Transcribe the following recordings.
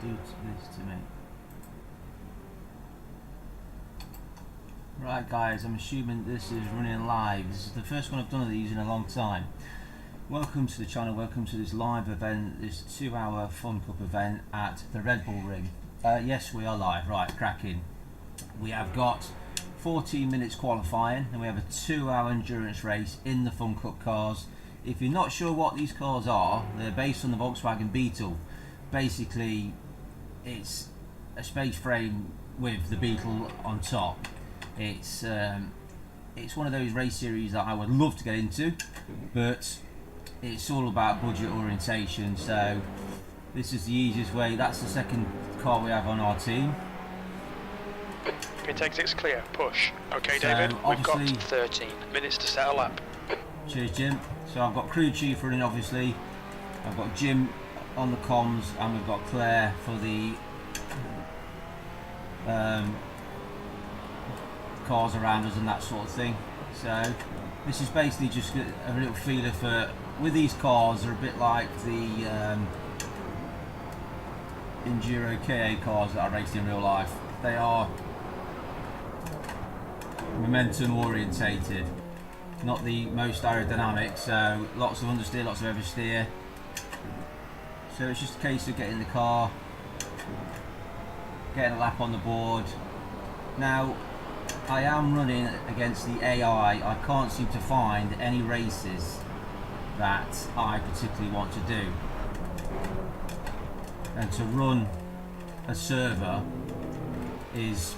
do this to me? Right guys, I'm assuming this is running live. This is the first one I've done of these in a long time. Welcome to the channel, welcome to this live event, this 2-hour Funcup event at the Redbull ring. Yes, we are live, right, cracking. We have got 14 minutes qualifying and we have a 2-hour endurance race in the Funcup cars. If you're not sure what these cars are, they're based on the Volkswagen Beetle. Basically, it's a space frame with the Beetle on top. It's one of those race series that I would love to get into, but it's all about budget orientation. So this is the easiest way. That's the second car we have on our team. Pit exit's clear, push. Okay, so David, we've got 13 minutes to set a lap. Cheers, Jim. So I've got crew chief running, obviously. I've got Jim on the comms, and we've got Claire for the cars around us and that sort of thing. So this is basically just a little feeler for, with these cars, they're a bit like the Enduro KA cars that I raced in real life. They are momentum orientated, not the most aerodynamic, so lots of understeer, lots of oversteer. So it's just a case of getting the car, getting a lap on the board. Now I am running against the AI. I can't seem to find any races that I particularly want to do, and to run a server is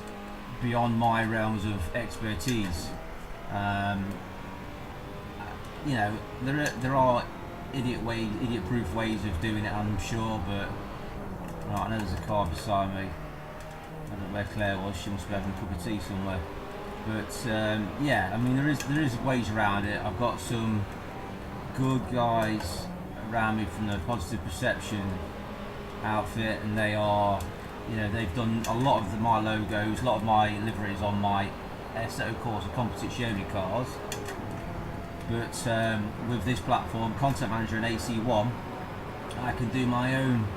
beyond my realms of expertise. You know, there are idiot-proof ways of doing it, I'm sure, but right, I know there's a car beside me. I don't know where Claire was. She must be having a cup of tea somewhere. But yeah, I mean, there is ways around it. I've got some good guys around me from the Positive Perception outfit, and they are, you know, they've done a lot of my logos, a lot of my liveries on my SO Corsa Competizione cars. But with this platform, Content Manager and AC1, I can do my own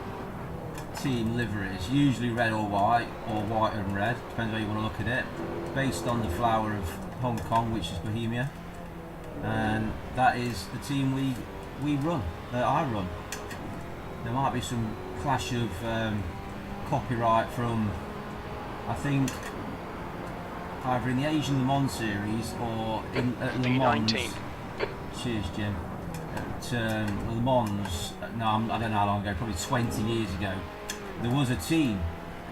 team liveries, usually red or white and red, depends how you want to look at it, based on the flower of Hong Kong, which is Bohemia, and that is the team we run, that I run. There might be some clash of copyright from, I think, either in the Asian Le Mans series or at Le Mans. Cheers, Jim. At Le Mans, no, I don't know how long ago, probably 20 years ago, there was a team.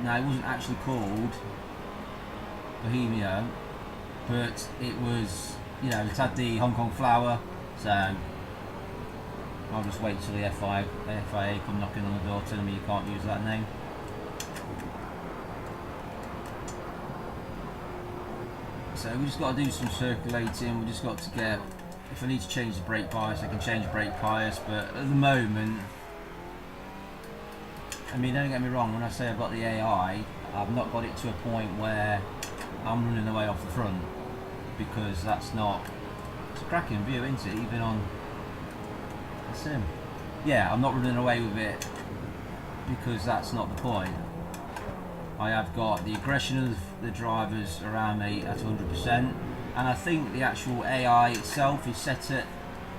Now, it wasn't actually called Bohemia, but it was, you know, it had the Hong Kong flower, so I'll just wait till the FIA come knocking on the door telling me you can't use that name. So we just got to do some circulating. We just got to get, if I need to change the brake bias, I can change the brake bias, but at the moment, I mean, don't get me wrong, when I say I've got the AI, I've not got it to a point where I'm running away off the front, because that's not, it's a cracking view, isn't it, even on the sim. Yeah, I'm not running away with it, because that's not the point. I have got the aggression of the drivers around me at 100%, and I think the actual AI itself is set at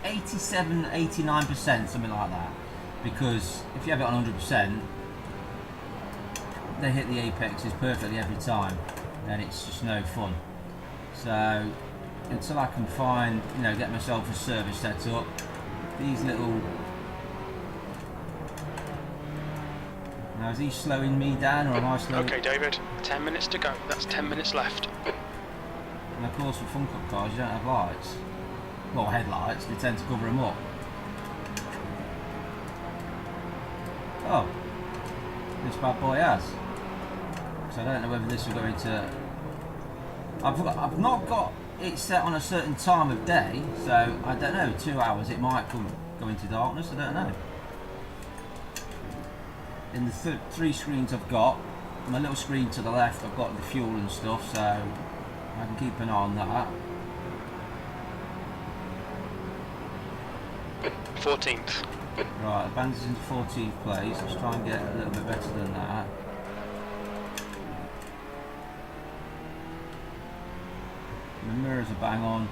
87, 89%, something like that, because if you have it on 100%, they hit the apexes perfectly every time, and it's just no fun. So until I can find, you know, get myself a service set up, these little, now is he slowing me down or am I slowing? Okay, David, 10 minutes to go. That's 10 minutes left. And of course with Funcup cars you don't have lights, well, headlights, they tend to cover them up. Oh, this bad boy has. So I don't know whether this will go into, I've not got it set on a certain time of day, so I don't know, 2 hours it might go into darkness, I don't know. In the 3 screens I've got, my little screen to the left, I've got the fuel and stuff, so I can keep an eye on that. 14th. Right, the band's in 14th place. Let's try and get a little bit better than that. The mirrors are bang on.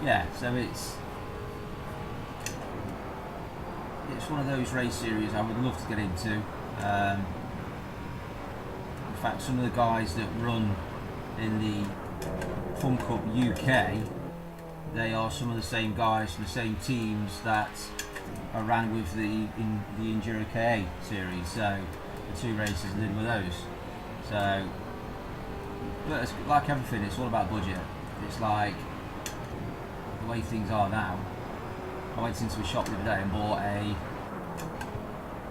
Yeah, so it's one of those race series I would love to get into. In fact, some of the guys that run in the Funcup UK, they are some of the same guys from the same teams that I ran with the Enduro KA series. So the 2 races I did with those. So, but it's like everything, it's all about budget. It's like the way things are now. I went into a shop the other day and bought a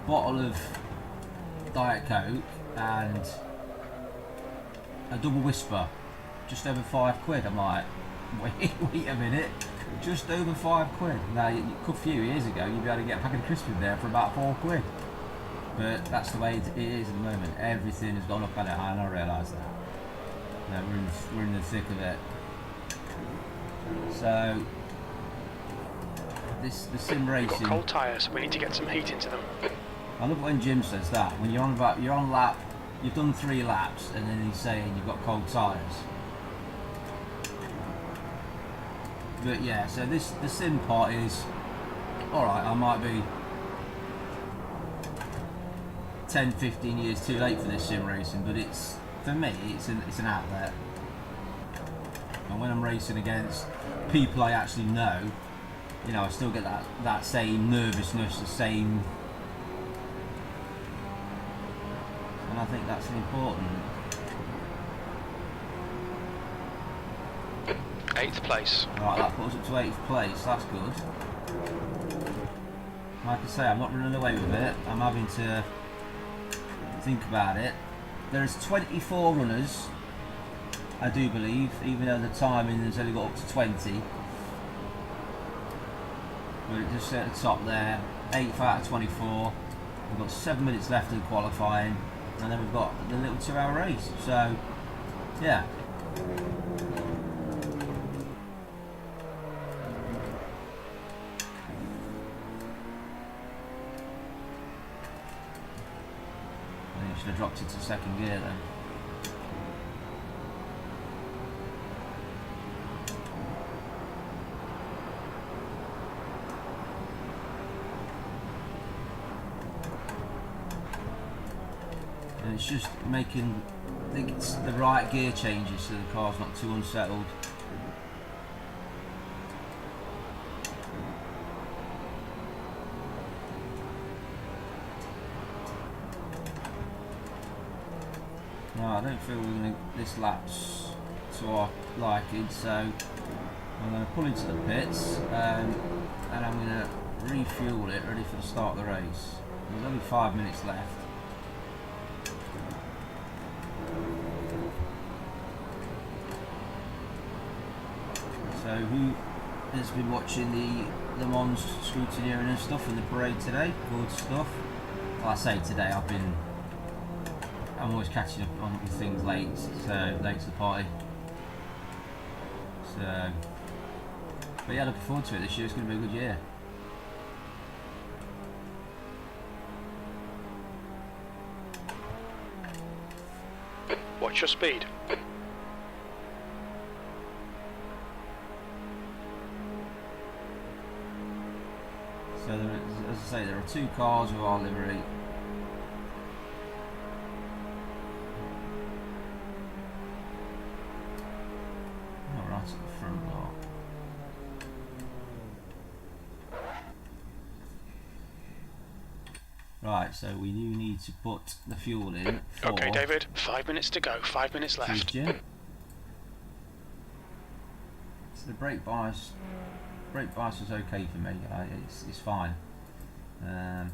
bottle of Diet Coke and a double whisper, just over £5. I'm like, wait a minute, just over £5. Now, a few years ago, you'd be able to get a packet of crisps in there for about £4. But that's the way it is at the moment. Everything has gone up and I realise that. You know, we're in the thick of it. So, the sim racing. Cold tyres. We need to get some heat into them. I love when Jim says that. When you're on lap, you've done 3 laps, and then he's saying you've got cold tyres. But yeah, so the sim part is all right. I might be 10, 15 years too late for this sim racing, but it's, for me, it's an outlet. And when I'm racing against people I actually know, you know, I still get that same nervousness, the same, and I think that's important. 8th place. Right, that puts us up to 8th place. That's good. Like I say, I'm not running away with it. I'm having to think about it. There's 24 runners, I do believe, even though the timing has only got up to 20. But it just at the top there, 8th out of 24. We've got 7 minutes left in qualifying, and then we've got the little 2-hour race. So, yeah. Should have dropped it to 2nd gear then. And it's just making, I think it's the right gear changes so the car's not too unsettled. No, I don't feel we're going to, this lap's to our liking, so I'm going to pull into the pits and I'm going to refuel it, ready for the start of the race. There's only 5 minutes left. So who has been watching the Le Mans scrutineering and stuff and the parade today? Good stuff. Well, I say today, I'm always catching up on with things late to the party. So, but yeah, looking forward to it. This year it's going to be a good year. Watch your speed. So, as I say, there are 2 cars with our livery. At the front door. Right, so we do need to put the fuel in. Okay, David, 5 minutes to go, 5 minutes left. So the brake bias was okay for me. It's fine. I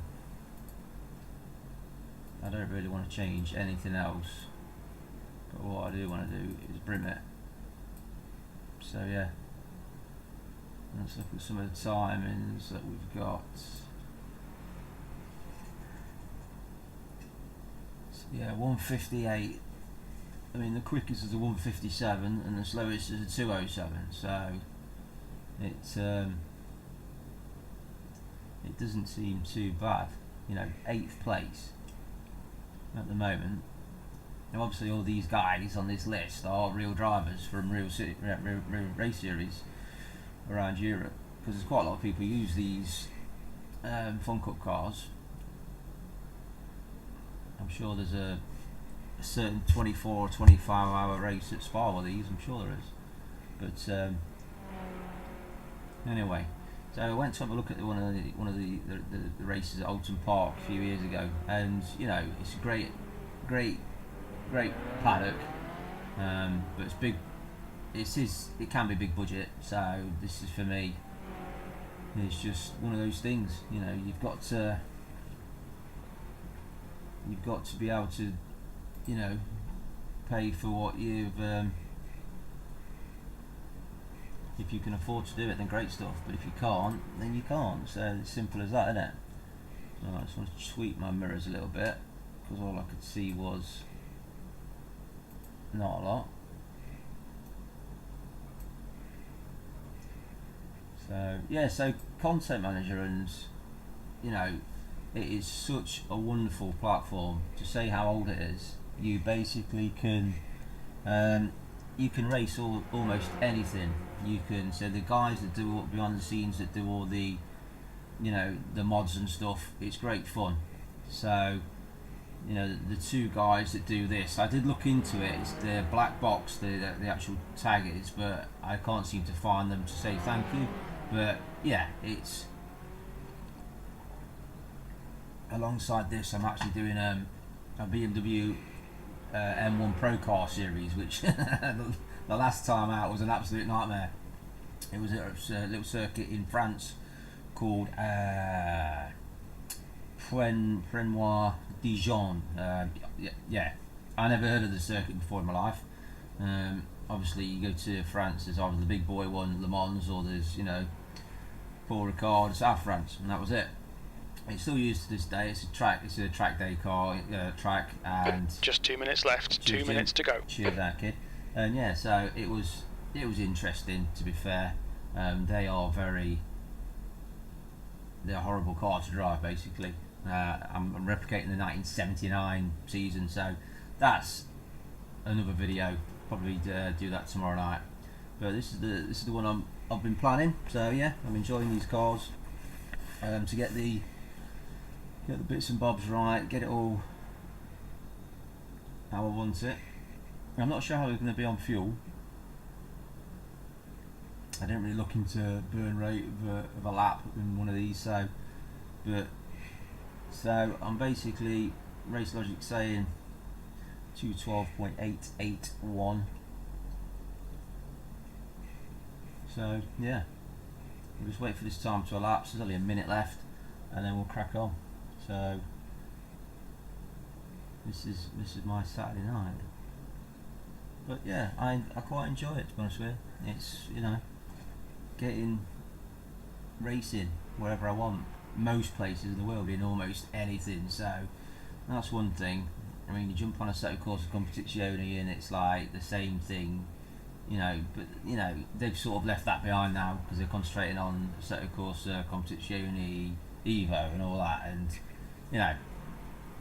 don't really want to change anything else, but what I do want to do is brim it. So yeah, let's look at some of the timings that we've got. So yeah, 158. I mean, the quickest is a 157 and the slowest is a 207. So it doesn't seem too bad. You know, 8th place at the moment. Now obviously all these guys on this list are real drivers from real race series around Europe, because there's quite a lot of people who use these Funcup cars. I'm sure there's a certain 24 or 25 hour race at Spa with these, I'm sure there is. But anyway, so I went to have a look at one of the races at Alton Park a few years ago, and you know, it's a great paddock, but it's big. It can be big budget, so this is for me. It's just one of those things, you know. You've got to be able to, you know, pay for what you've. If you can afford to do it, then great stuff. But if you can't, then you can't. So it's simple as that, isn't it? So I just want to tweak my mirrors a little bit, because all I could see was not a lot. So yeah, so content manager, and you know, it is such a wonderful platform. To say how old it is, you basically can race almost anything. You can, so the guys that do behind the scenes, that do all the, you know, the mods and stuff, it's great fun. So you know, the two guys that do this, I did look into it. It's the black box, the actual tag is, but I can't seem to find them to say thank you. But yeah, it's alongside this, I'm actually doing a BMW M1 Pro Car series, which the last time out was an absolute nightmare. It was a little circuit in France called Prenoir Dijon. Yeah, I never heard of the circuit before in my life. Obviously, you go to France, there's either the big boy one, Le Mans, or there's, you know, Paul Ricard, South France, and that was it. It's still used to this day. It's a track day car track, and just 2 minutes left. 2 minutes to go. Cheers, that kid. And yeah, so it was interesting, to be fair. They're a horrible car to drive, basically. I'm replicating the 1979 season, so that's another video. Probably do that tomorrow night. But this is the one I've been planning. So yeah, I'm enjoying these cars. To get the bits and bobs right, get it all how I want it. I'm not sure how it's going to be on fuel. I didn't really look into burn rate of a lap in one of these, so I'm basically, Race Logic saying 212.881. So yeah, we'll just wait for this time to elapse. There's only a minute left, and then we'll crack on. So this is my Saturday night. But yeah, I quite enjoy it, to be honest with you. It's, you know, getting racing wherever I want, most places in the world, in almost anything. So that's one thing. I mean, you jump on a set of course of competizione and it's like the same thing, you know, but you know, they've sort of left that behind now, because they're concentrating on set of course competizione, Evo and all that. And you know,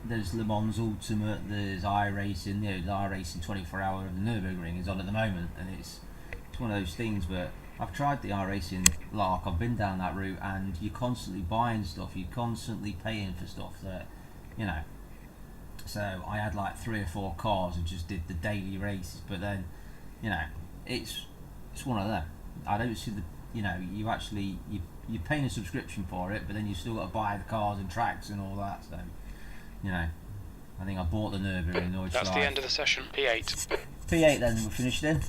there's Le Mans Ultimate, there's iRacing, you know, the iRacing 24 hour of the Nürburgring is on at the moment, and it's one of those things. But I've tried the iRacing lark, I've been down that route, and you're constantly buying stuff, you're constantly paying for stuff that, you know. So I had like 3 or 4 cars and just did the daily races, but then, you know, it's one of them. I don't see the, you know, you're paying a subscription for it, but then you still got to buy the cars and tracks and all that. So, you know, I think I bought the Nürburgring. That's the end of the session. P8. P8 then, we're finished in.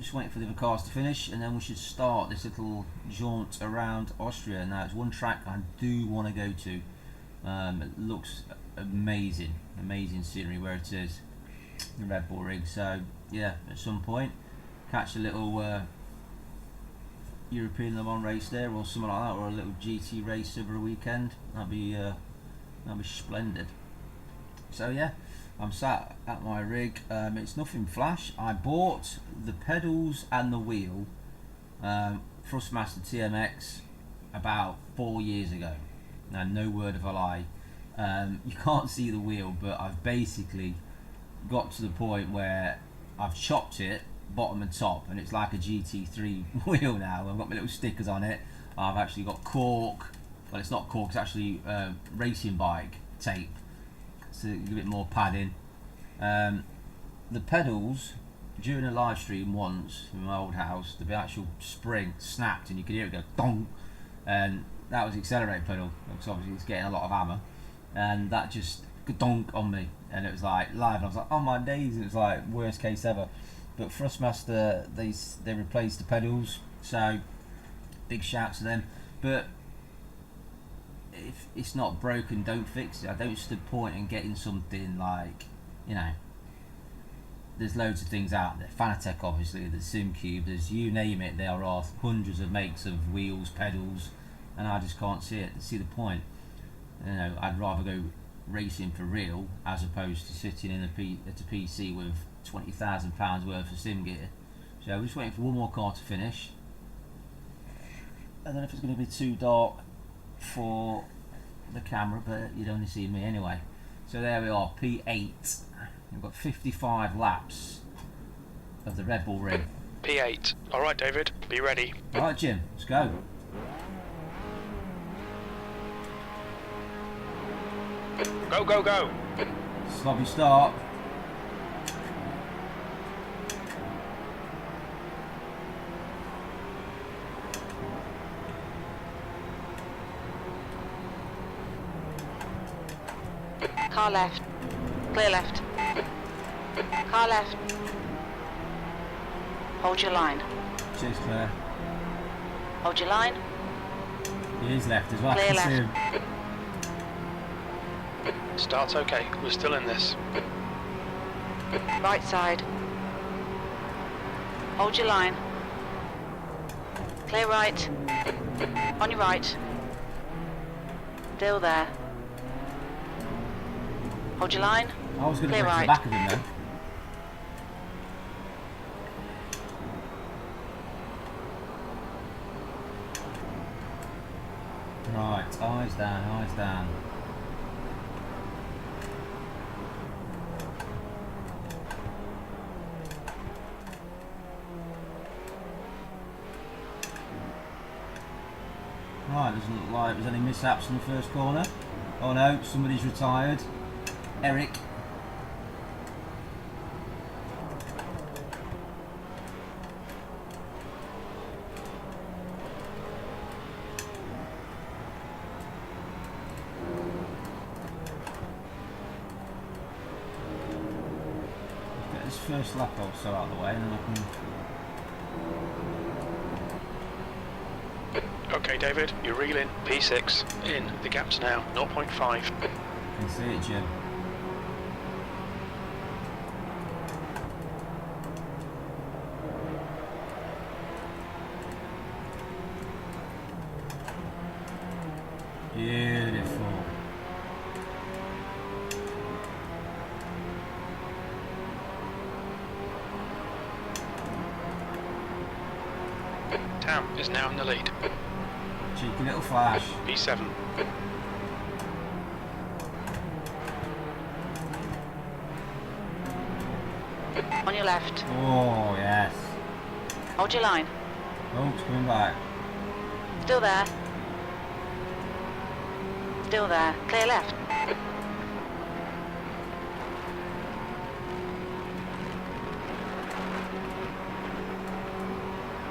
Just waiting for the other cars to finish, and then we should start this little jaunt around Austria. Now, it's one track I do want to go to. It looks amazing scenery where it is, the Redbull rig. So yeah, at some point catch a little European Le Mans race there, or something like that, or a little GT race over a weekend. That'd be splendid. So yeah, I'm sat at my rig. It's nothing flash. I bought the pedals and the wheel Thrustmaster TMX about 4 years ago. Now, no word of a lie. You can't see the wheel, but I've basically got to the point where I've chopped it bottom and top, and it's like a GT3 wheel now. I've got my little stickers on it. I've actually got cork. Well, it's not cork, it's actually racing bike tape, so a bit more padding. The pedals, during a live stream once in my old house, the actual spring snapped and you could hear it go dong, and that was the accelerator pedal, because obviously it's getting a lot of hammer, and that just donk on me, and it was like live, and I was like, oh my days, it was like worst case ever. But Thrustmaster, they replaced the pedals, so big shout to them. But if it's not broken, don't fix it. I don't see the point in getting something like, you know, there's loads of things out there. Fanatec, obviously, there's SimCube, there's you name it, there are hundreds of makes of wheels, pedals, and I just can't see the point. You know, I'd rather go racing for real as opposed to sitting in at a PC with £20,000 worth of sim gear. So we're just waiting for one more car to finish. I don't know if it's going to be too dark for the camera, but you'd only see me anyway. So there we are, P8. We've got 55 laps of the Red Bull ring. P8. Alright, David, be ready. Alright, Jim, let's go. Go, go, go. Sloppy start. Car left. Clear left. Car left. Hold your line. Cheers, Claire. Hold your line. He is left as well. Clear left. Him. Start's okay, we're still in this. Right side. Hold your line. Clear right. On your right. Still there. Hold your line. I was going to Clear go to the right. back of him then. Right, eyes down, eyes down. Right, doesn't look like there's any mishaps in the first corner. Oh no, somebody's retired. Eric. Get this first lap also out of the way and then I can... Okay, David, you're reeling. P6. In. The gap's now 0.5. Can see it, Jim. Beautiful. Tam is now in the lead. Cheeky little flash. P7. On your left. Oh, yes. Hold your line. Oh, it's coming back. Still there. Still there. Clear left.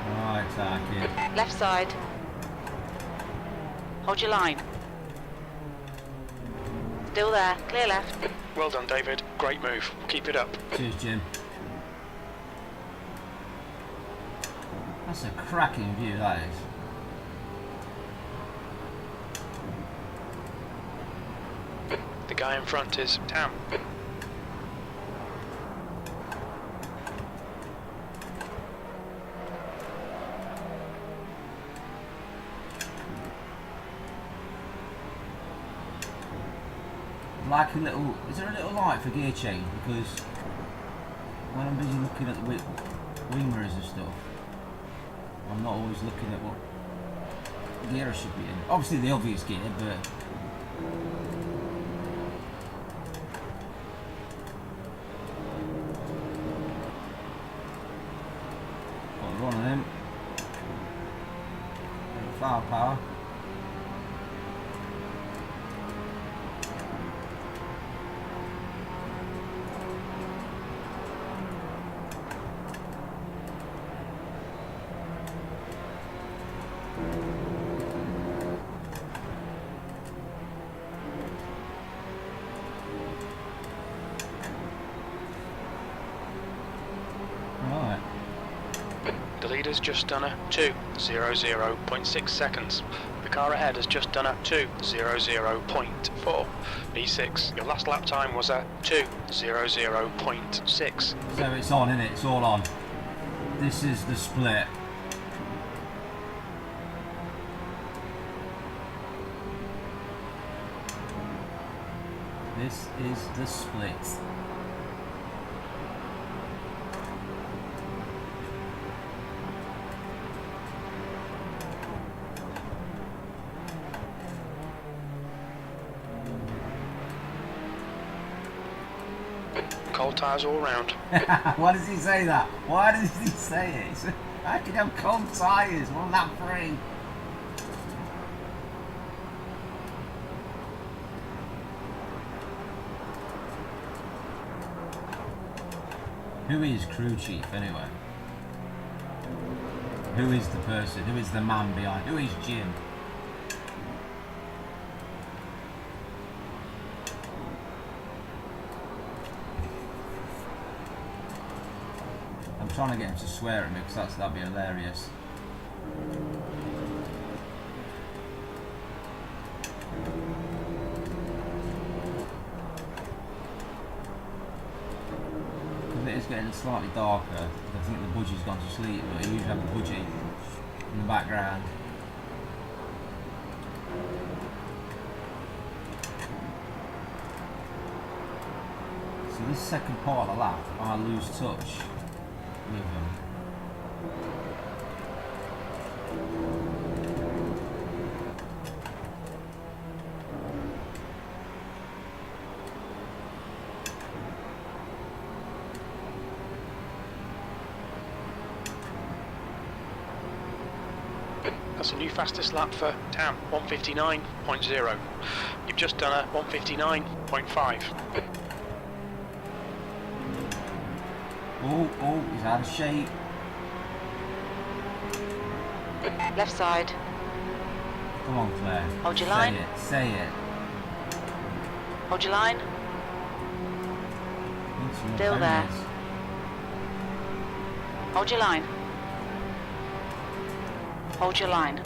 Right, Taki. Left side. Hold your line. Still there. Clear left. Well done, David. Great move. Keep it up. Cheers, Jim. That's a cracking view, that is. The guy in front is Tam. Like a little, is there a little light for gear change? Because when I'm busy looking at the wing mirrors and stuff, I'm not always looking at what gear I should be in. Obviously the obvious gear, but got a run on him. Firepower. The leader's just done a 2:00.6 seconds. The car ahead has just done a 2:00.4. B6, your last lap time was a 2:00.6. So it's on, isn't it? It's all on. This is the split. This is the split. Cold tyres all round. Why does he say that? Why does he say it? I could have cold tyres, one lap free. Who is crew chief anyway? Who is the person? Who is the man behind? Who is Jim? I'm trying to get him to swear at me because that'd be hilarious. It's getting slightly darker. I think the budgie's gone to sleep, but you usually have the budgie in the background. So this second part of the lap, I lose touch with them. That's a new fastest lap for Tam, 1:59.0. You've just done a 1:59.5. Oh, he's out of shape. Left side. Come on, Claire. Hold your line. Say it. Hold your line. Still there. Hold your line. Hold your line.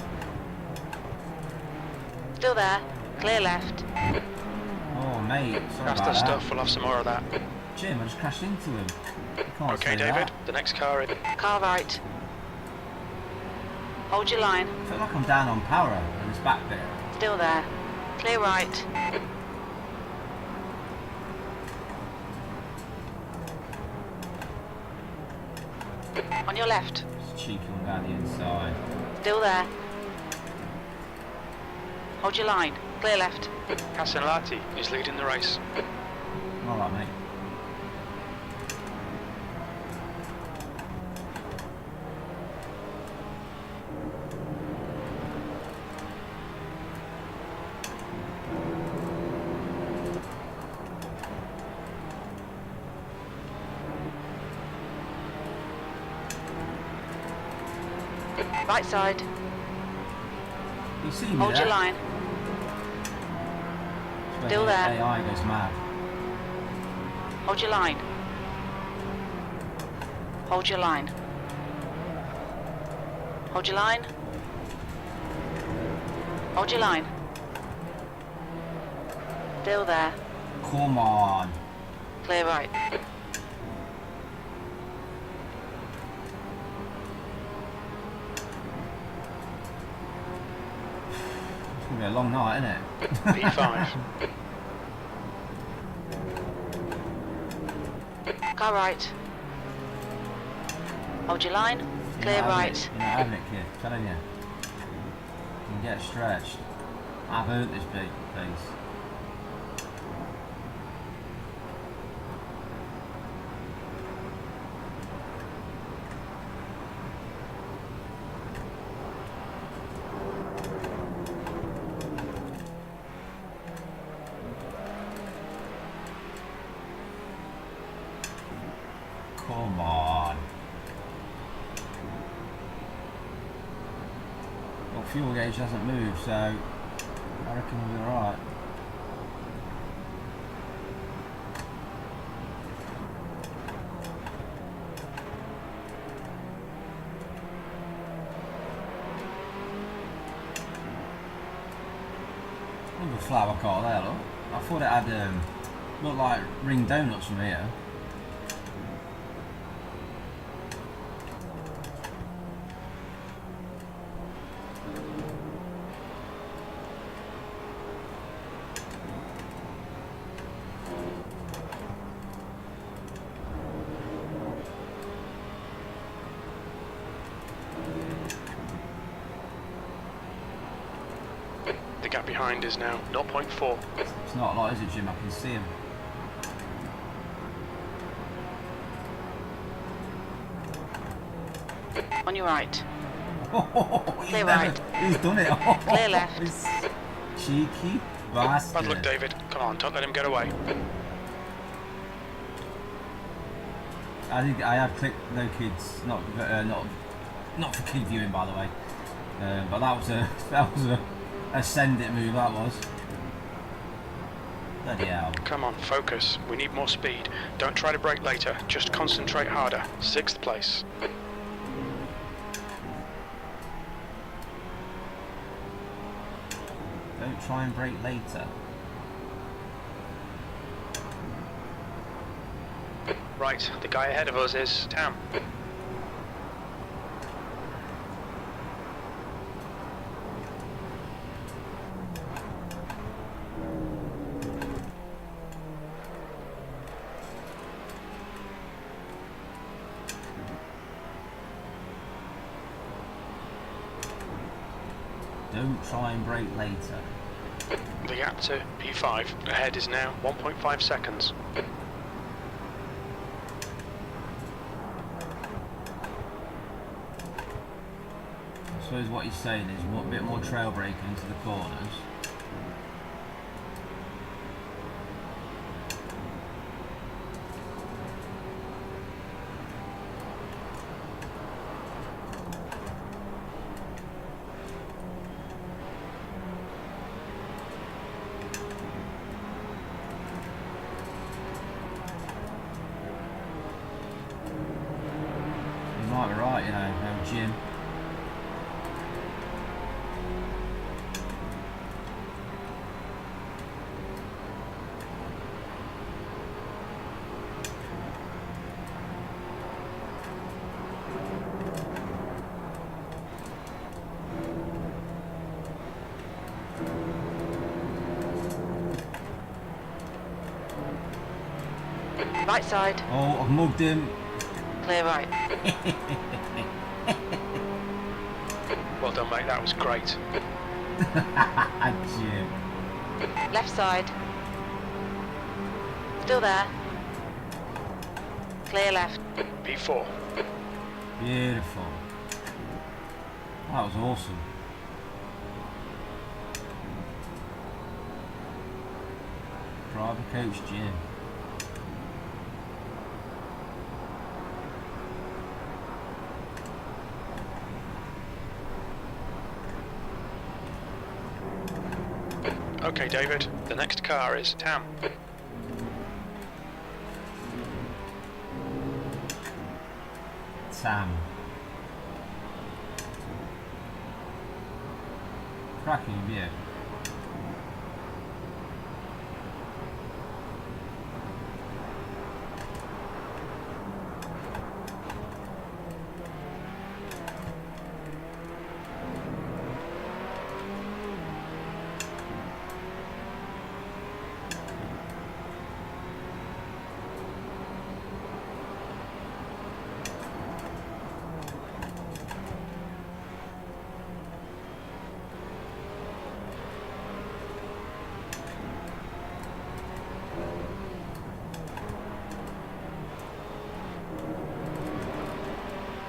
Still there. Clear left. Oh, mate. Sorry That's about the that. stuff, we'll have some more of that. Jim, I just crashed into him. You can't Okay, say David, that. the next car is... Car right. Hold your line. I feel like I'm down on power in this back bit. Still there. Clear right. On your left. Just cheeky one down the inside. Still there. Hold your line. Clear left. Casanelati is leading the race. Alright, mate. Right side. You see me Hold there? your line. It's Still where the there. AI goes mad. Hold your line. Hold your line. Hold your line. Hold your line. Still there. Come on. Clear right. It's gonna be a long night, isn't it? P5. Car right. Hold your line. Clear right. You're not having it, kid. I'm telling you. You can get stretched. I've earned this big piece. Come on. Well, fuel gauge hasn't moved, so I reckon we'll be alright. Another flower car there, look. I thought it had looked like ring donuts from here. The gap behind is now 0.4. It's not a lot, is it, Jim? I can see him. On your right. Clear right. He's done it. Clear left. This cheeky bastard. Bad luck, David. Come on, don't let him get away. I think I have clicked no kids, not for kid viewing, by the way. But that was a send it move. That was. Bloody hell. Come on, focus. We need more speed. Don't try to brake later. Just concentrate harder. 6th place. Don't try and brake later. Right, the guy ahead of us is Tam. Don't try and brake later. The gap to P5 ahead is now 1.5 seconds. I suppose what he's saying is a bit more trail braking into the corners. You might be right, you know, Jim. Right side. Oh, I've mugged him. Clear right. Well done, mate. That was great. Jim. Left side. Still there. Clear left. P4. Beautiful. That was awesome. Driver coach Jim. Okay, David. The next car is Tam. Sam. Cracking view.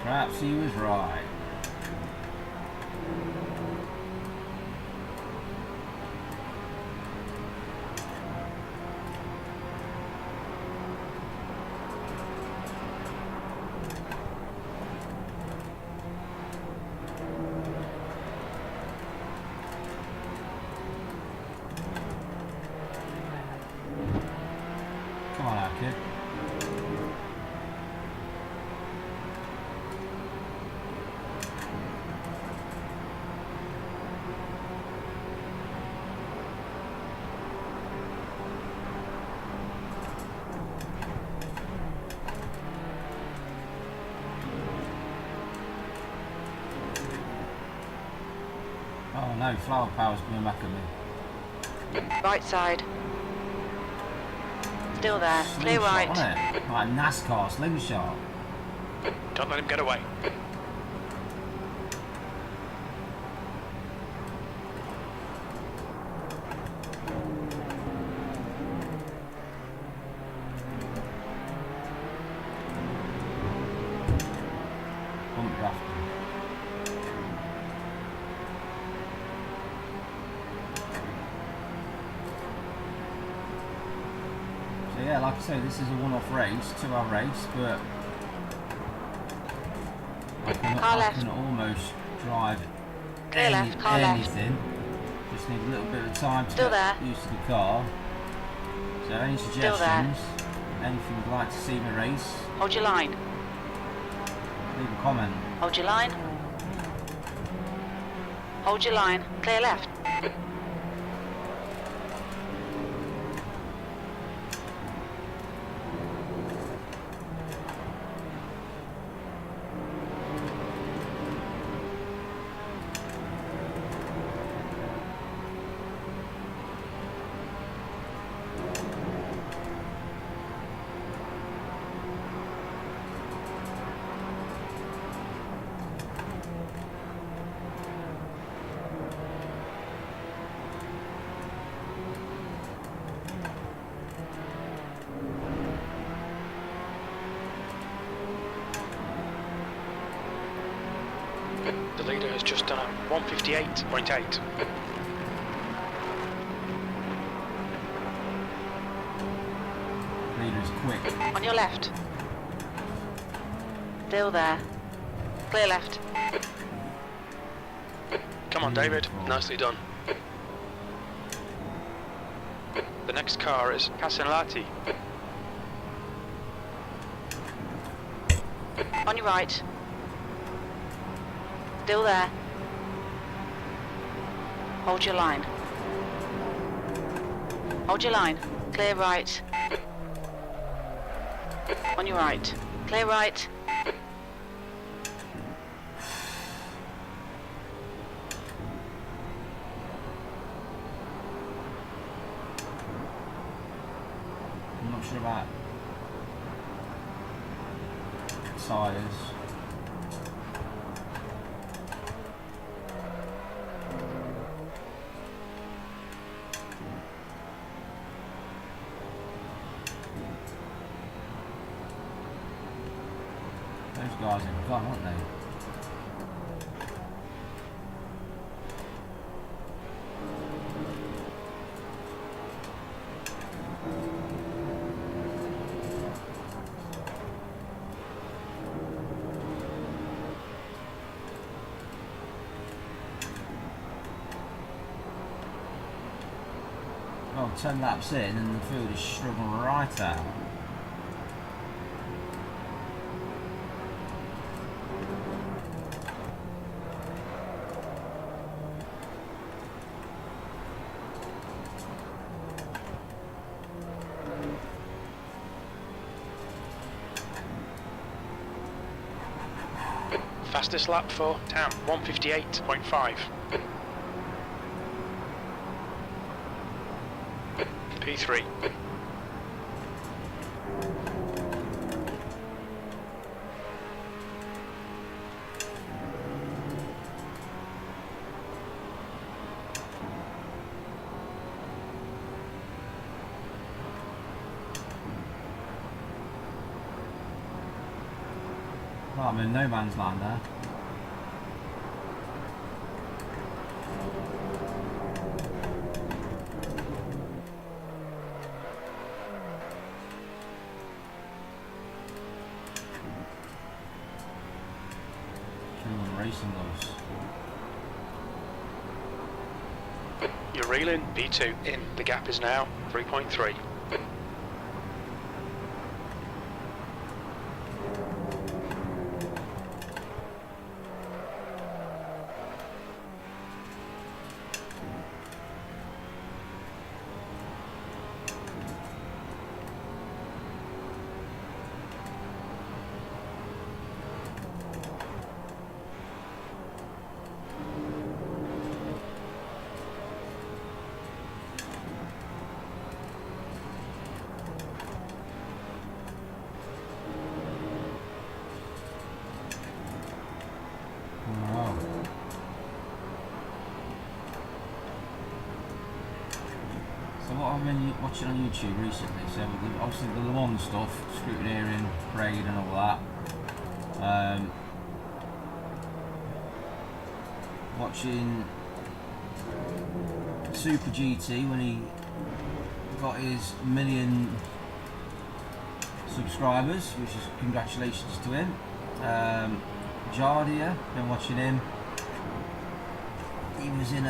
Perhaps he was right. Come on out, kid. Oh no, flower power's coming back at me. Right side. Still there. Clear Slingshot, right. wasn't it? Like NASCAR slingshot. Don't let him get away. Bump draft. So yeah, like I say, this is a one-off race, 2-hour race, but I can almost drive Clear left, car left. anything. Just need a little bit of time to Still get there. used to the car. So any Still there. suggestions, anything you'd like to see in the race, Hold your line. leave a comment. Hold your line. Hold your line. Clear left. The leader has just done a 158.8. Leader's quick. On your left. Still there. Clear left. Come on, David. Nicely done. The next car is Casenlati. On your right. Still there. Hold your line. Hold your line. Clear right. On your right. Clear right. I'm not sure about tyres. Those guys are gone, aren't they? Well, 10 laps in and the field is struggling right out. Fastest lap for Tam, 158.5. P3. Right, I'm in no man's land there. Racing those. You're reeling, B2 in. The gap is now 3.3. What I've been watching on YouTube recently, so obviously the Le Mans stuff, scrutineering, parade and all that. Watching Super GT when he got his million subscribers, which is congratulations to him. Jardia, been watching him. He was in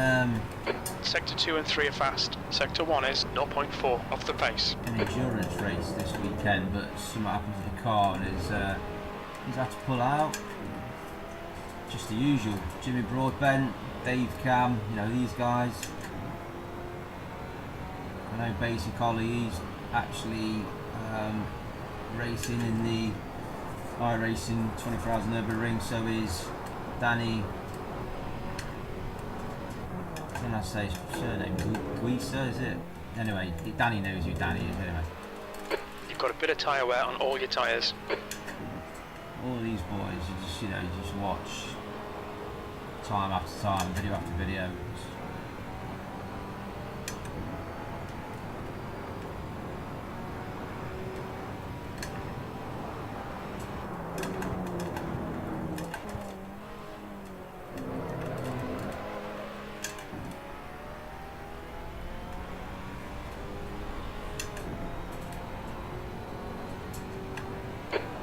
Sector 2 and 3 are fast. Sector 1 is 0.4 off the pace. an endurance race this weekend, but something happened to the car and he's had to pull out. Just the usual. Jimmy Broadbent, Dave Cam, you know, these guys. I know Basic Ollie, he's actually racing in the iRacing 24 Hours Nürburgring, so is Danny. When I say his surname, Guisa, is it? Anyway, Danny knows who Danny is anyway. You've got a bit of tyre wear on all your tyres. All these boys, you just watch time after time, video after video.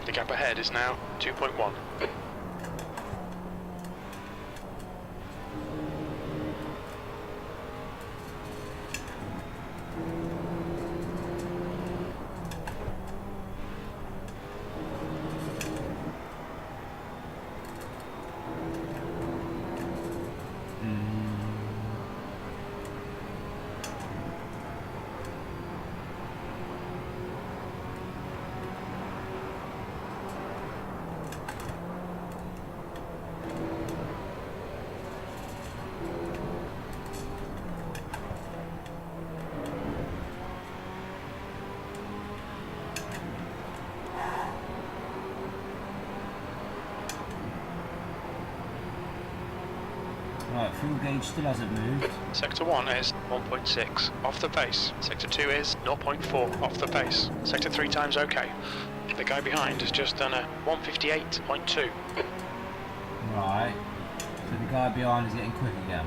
The gap ahead is now 2.1. Right, fuel gauge still hasn't moved. Sector 1 is 1.6 off the pace. Sector 2 is 0.4 off the pace. Sector 3 times okay. The guy behind has just done a 158.2. Right, so the guy behind is getting quick again.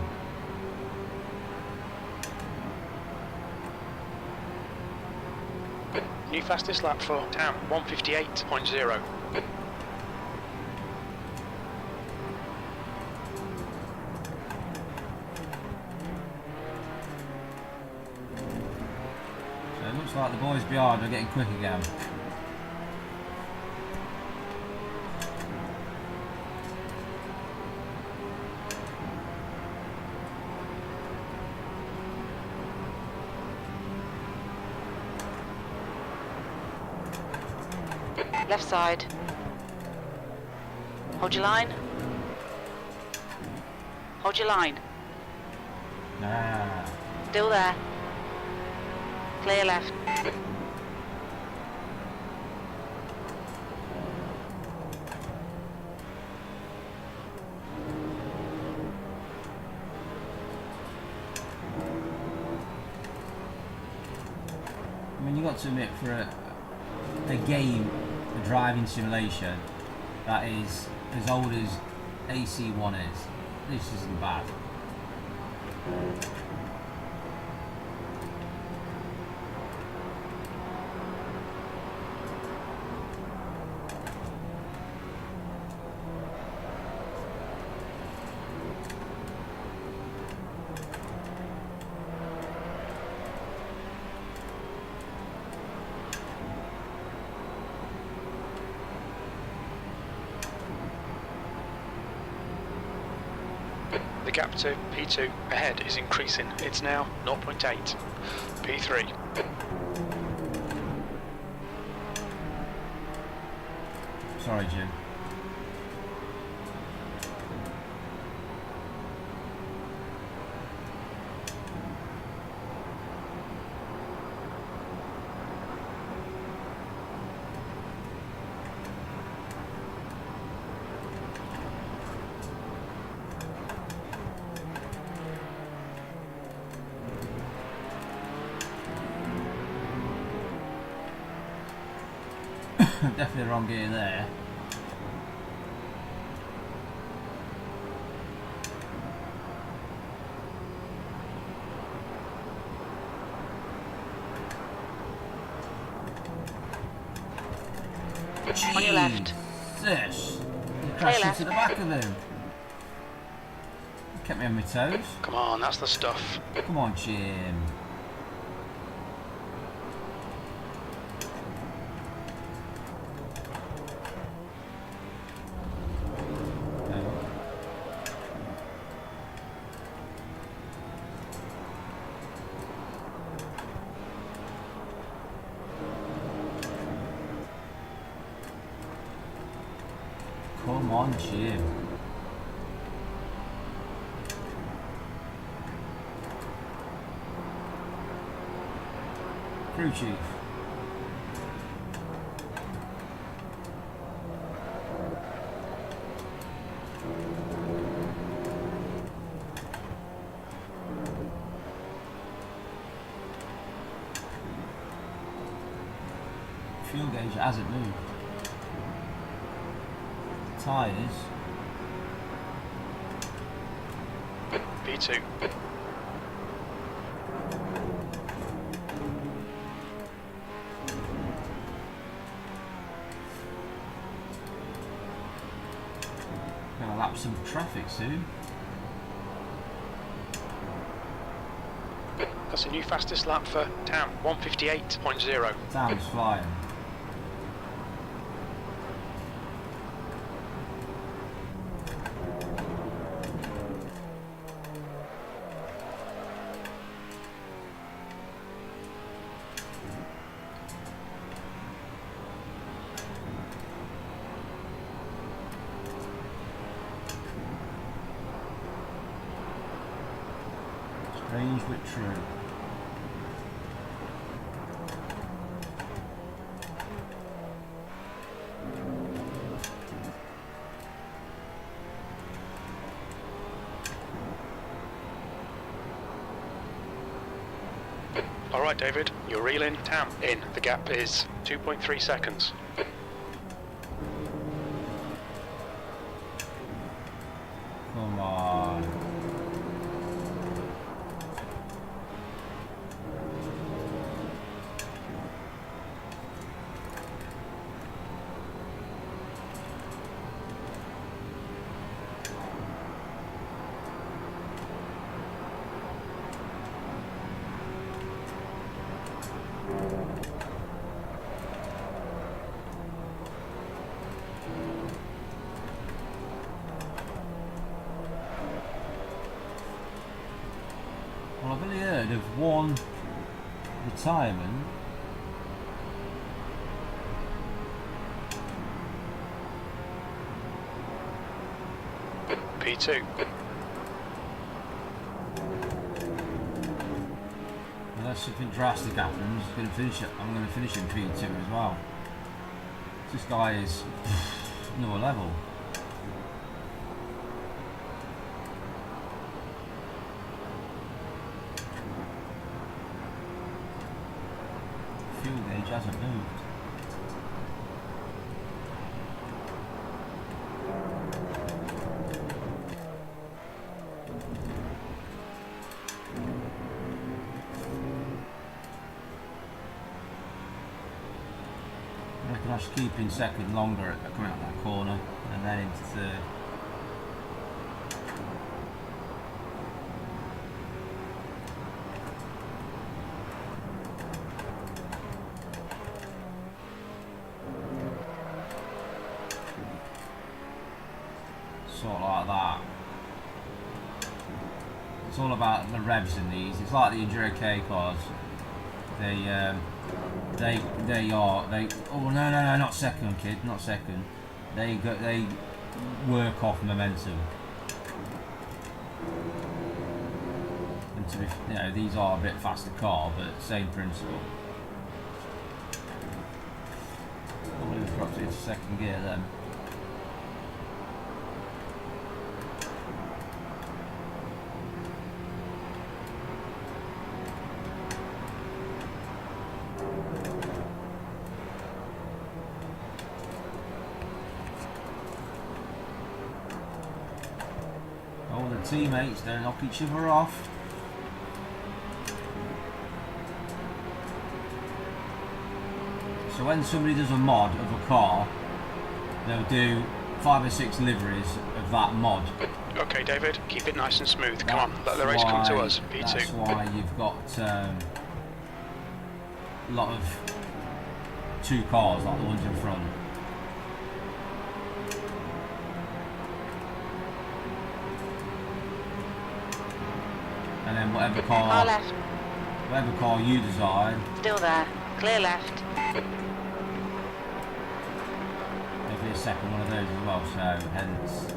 New fastest lap for Tam, 158.0. So it looks like the boys behind are getting quick again. Left side. Hold your line. Hold your line. Ah. Still there. Clear left. I mean, you got to admit, for a game, a driving simulation, that is as old as AC1 is. This isn't bad. The gap to P2 ahead is increasing. It's now 0.8. P3. Sorry, Jim. Definitely the wrong gear there. On your left. Jesus! You crashed left. into the back of him. Kept me on my toes. Come on, that's the stuff. Come on, Jim. Come on, Jim. Crew chief. Fuel gauge hasn't moved. Tyres. P2. Gonna lap some traffic soon. That's a new fastest lap for Tam, 158.0. Time's flying. Strange but true. Alright David, you're reeling Tam in. The gap is 2.3 seconds. Come on. Well, I've only heard of one retirement. P2. Unless something drastic happens, I'm going to finish in P2 as well. This guy is another level. Fuel gauge hasn't moved. I should keep in second longer at coming out that corner and then into third. Sort of like that. It's all about the revs in these. It's like the Enduro K cars. They oh no, not second, kid, not second. They work off momentum. And to be, these are a bit faster car, but same principle. I'm going to drop it into second gear then. All the teammates don't knock each other off. So when somebody does a mod of a car, they'll do 5 or 6 liveries of that mod. Okay, David, keep it nice and smooth. Come on, let the race come to us. P2. That's why you've got a lot of 2 cars like the ones in front. And then whatever car you design. Still there. Clear left. Maybe a second one of those as well, so hence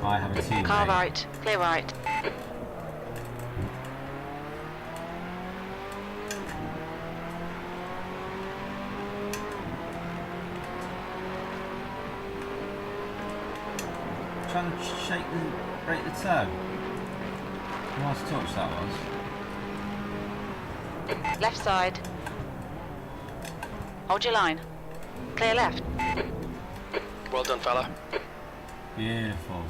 I have a teammate. Car right. Clear right. Trying to break the toe. Nice touch that was. Left side. Hold your line. Clear left. Well done, fella. Beautiful.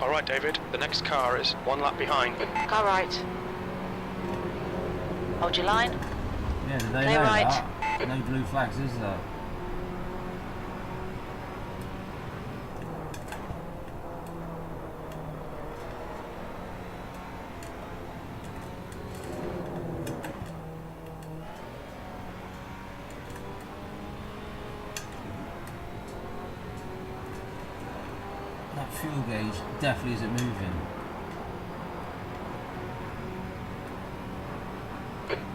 Alright, David, the next car is 1 lap behind. Car right. Hold your line. Yeah, do they Clear know right. that? No blue flags, is there? That fuel gauge definitely isn't moving.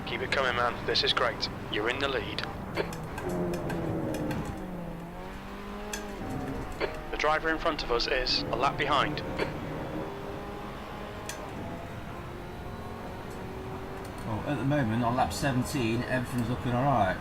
Keep it coming, man. This is great. You're in the lead. The driver in front of us is a lap behind. Well, at the moment, on lap 17, everything's looking alright.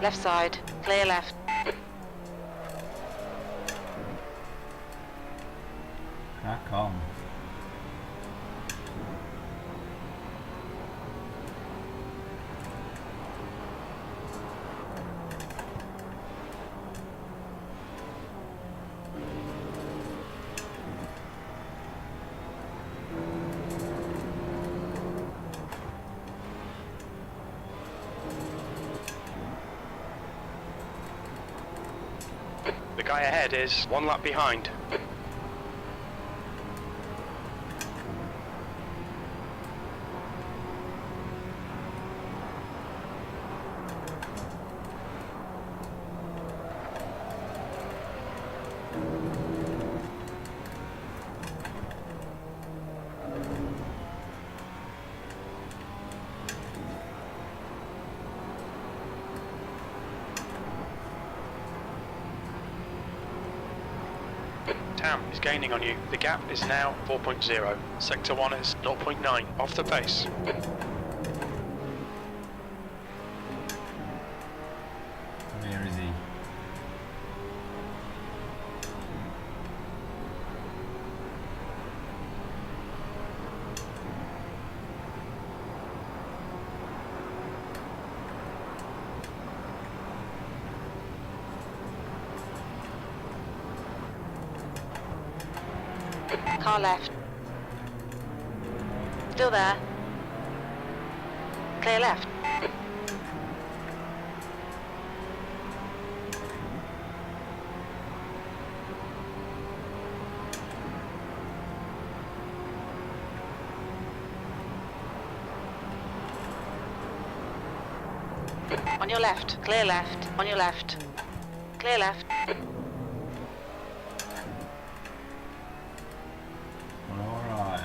Left side. Clear left. Crack on. The guy ahead is 1 lap behind. Tam is gaining on you. The gap is now 4.0. Sector 1 is 0.9 off the pace. Where is he? Car left. Still there. Clear left. On your left. Clear left. On your left. Clear left. Alright.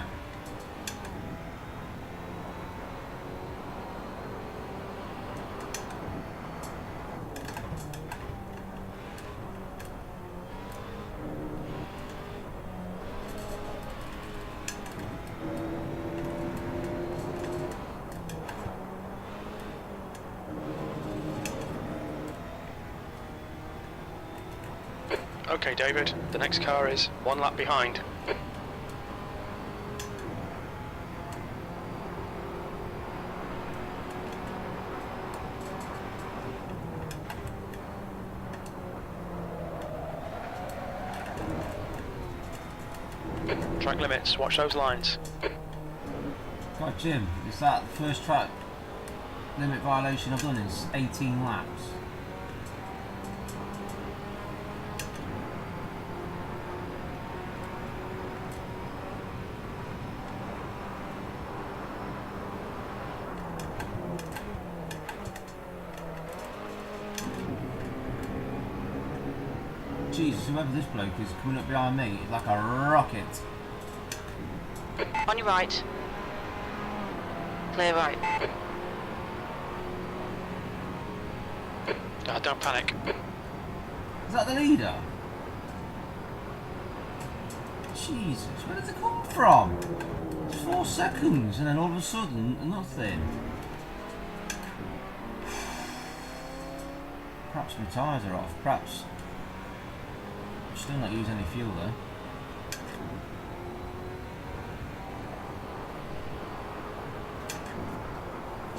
Okay, David, the next car is 1 lap behind. Track limits, watch those lines. God, Jim, is that the first track limit violation I've done in 18 laps? Jesus, whoever this bloke is coming up behind me is like a rocket. On your right. Clear right. Don't panic. Is that the leader? Jesus, where did it come from? It's 4 seconds and then all of a sudden, nothing. Perhaps my tyres are off, perhaps. Still not using any fuel though.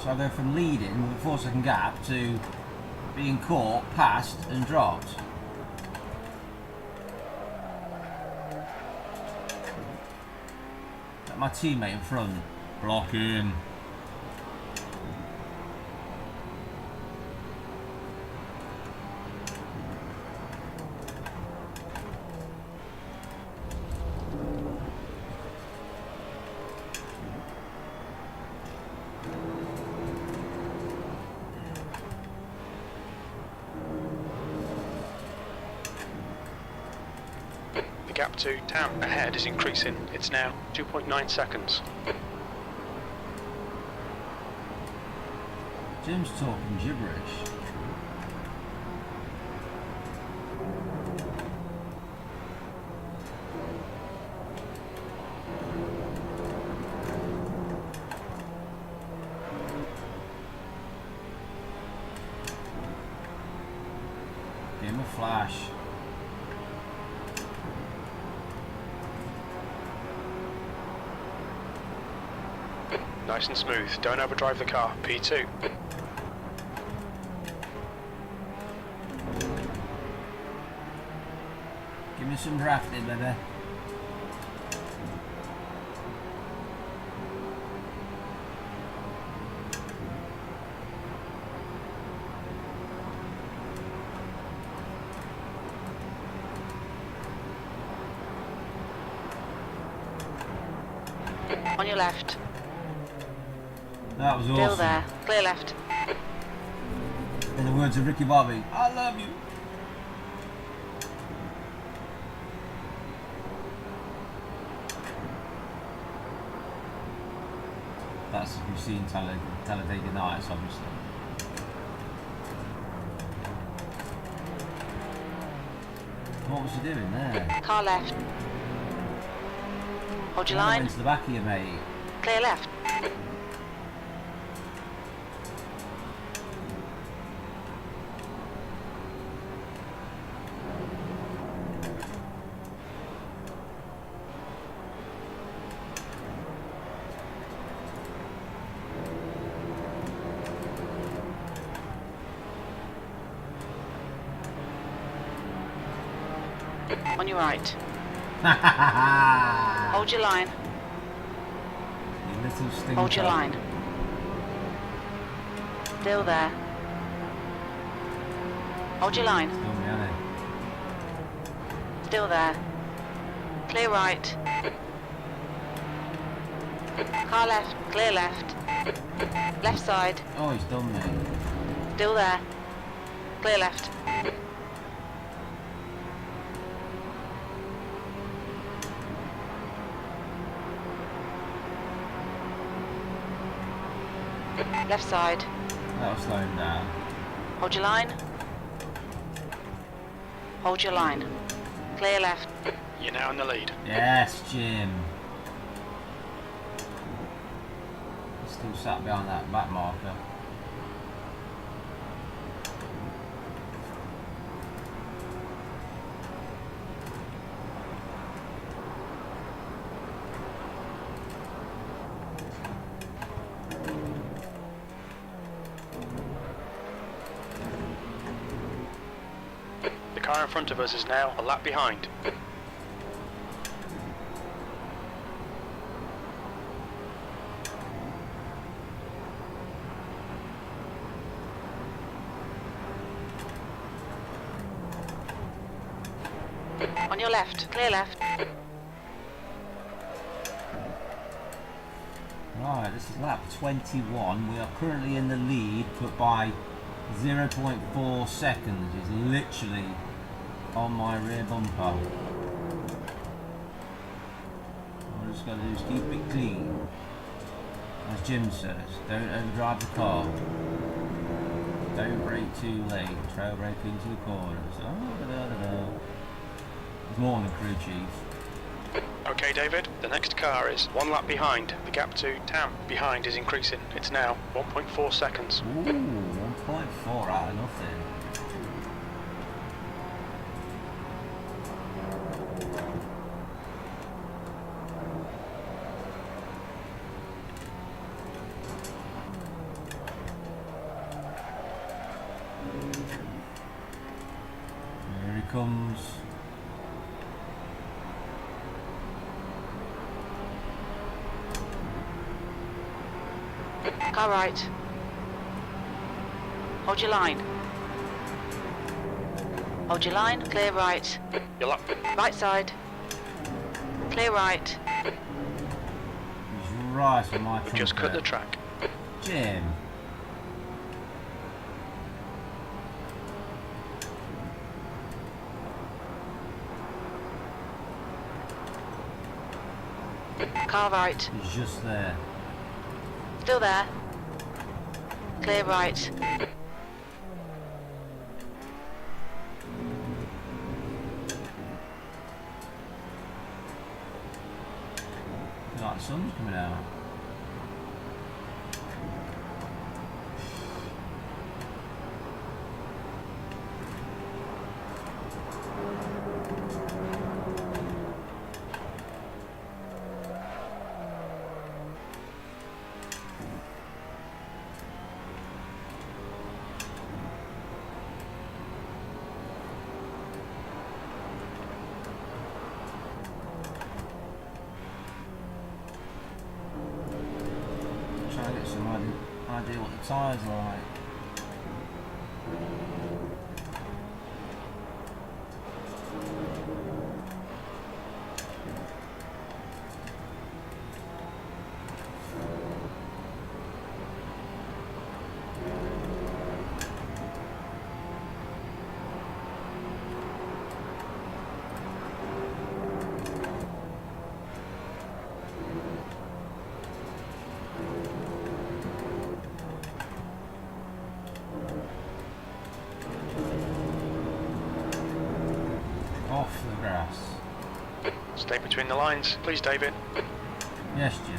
So I go from leading with a 4-second gap to being caught, passed and dropped. Got my teammate in front, blocking. The gap to Tam ahead is increasing. It's now 2.9 seconds. Jim's talking gibberish. Give him a flash. Nice and smooth. Don't overdrive the car. P2. Give me some drafting, baby. On your left. That was Still awesome. there. Clear left. In the words of Ricky Bobby, I love you. That's if you've seen Talladega Nights, obviously. What was he doing there? Car left. Hold your I line. went to the back of you, mate. Clear left. On your right. Hold your line. You little stinker. Hold your line. Still there. Hold your line. Still me, hasn't Still there. Clear right. Car left. Clear left. Left side. he? Oh, he's done me. Still there. Clear left. Left side. That'll slow him down. Hold your line. Hold your line. Clear left. You're now in the lead. Yes, Jim. He's still sat behind that back marker. The car in front of us is now a lap behind. On your left. Clear left. Right, this is lap 21. We are currently in the lead, but by 0.4 seconds. Is literally on my rear bumper. All I just got to do is keep it clean. As Jim says, don't overdrive the car. Don't brake too late. Trail brake into the corners. Oh, da, da, da, da. There's more on the crew chief. Okay, David, the next car is one lap behind. The gap to Tam behind is increasing. It's now 1.4 seconds. Ooh, 1.4 out of nothing. Here he comes. Car right. Hold your line. Hold your line. Clear right. You're up. Right side. Clear right. He's right on my trumpet. Just cut the track. Jim. Car right. He's just there. Still there. Clear right. Like the sun's coming out. Trying to get some idea what the tyres are like. off the grass. Stay between the lines, please, David. Yes, Jim.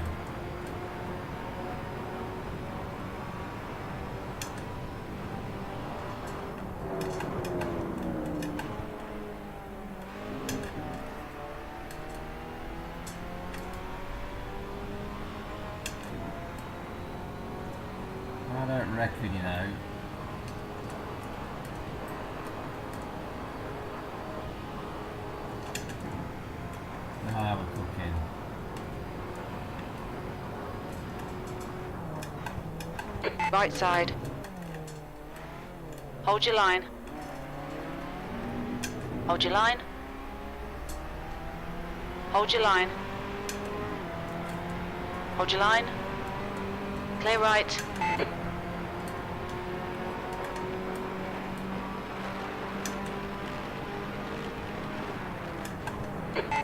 I don't reckon, you know. I'll have a cooking. Right side. Hold your line. Hold your line. Hold your line. Hold your line. Clear right.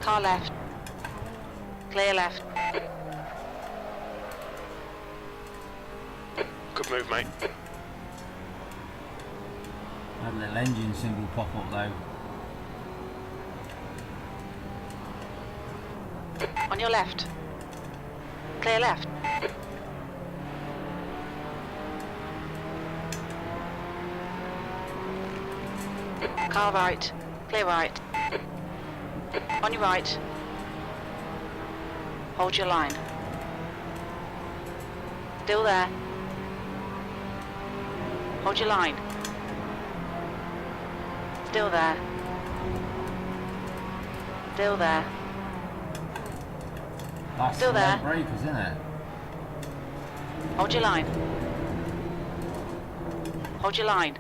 Car left. Clear left. Good move, mate. Had a little engine symbol pop up though. On your left. Clear left. Car right. Clear right. On your right. Hold your line. Still there. Hold your line. Still there. Still there. That's Still the there. breakers, isn't it? Hold your line. Hold your line.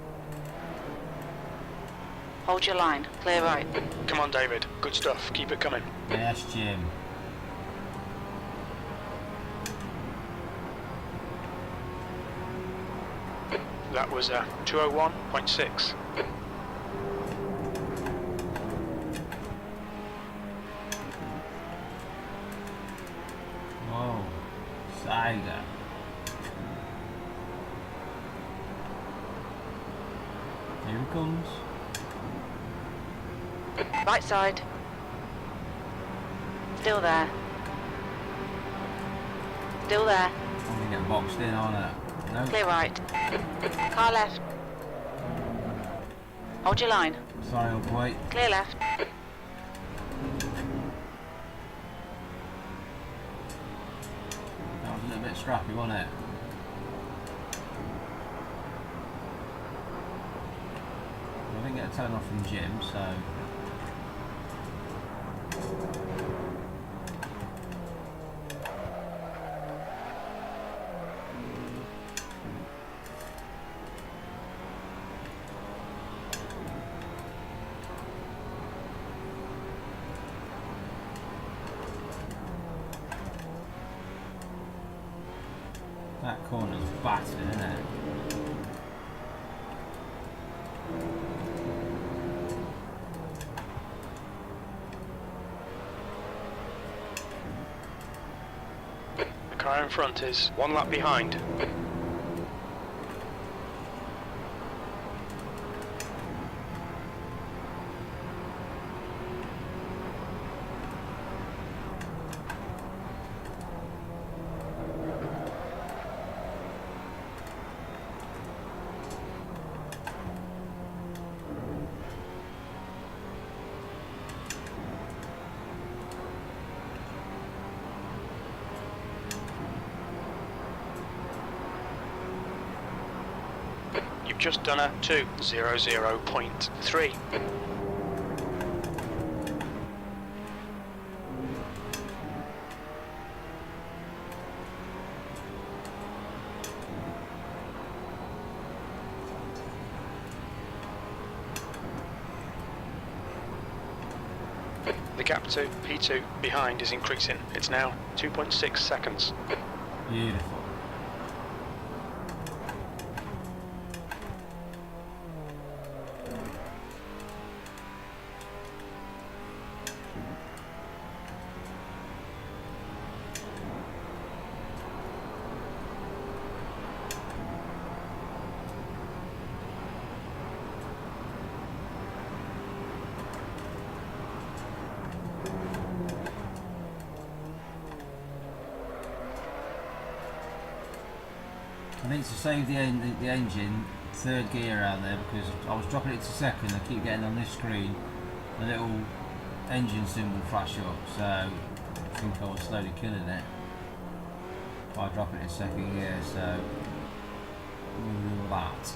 Hold your line. Clear right. Come on, David. Good stuff. Keep it coming. Yes, Jim. That was 201.6. Whoa. Saiga. Here he comes. Right side. Still there. Still there. I'm gonna get boxed in on it. No. Clear right. Car left. Hold your line. Sorry, old boy. Clear left. That was a little bit scrappy, wasn't it? I didn't get a turn off from Jim, so. That corner's battered, isn't it? The car in front is one lap behind. You've just done a 2:00.3. The gap to P2 behind is increasing. It's now 2.6 seconds. Beautiful. I need to save the engine, third gear out there, because I was dropping it to second. I keep getting on this screen a little engine symbol flash up, so I think I was slowly killing it by dropping it to second gear. So we'll do all that.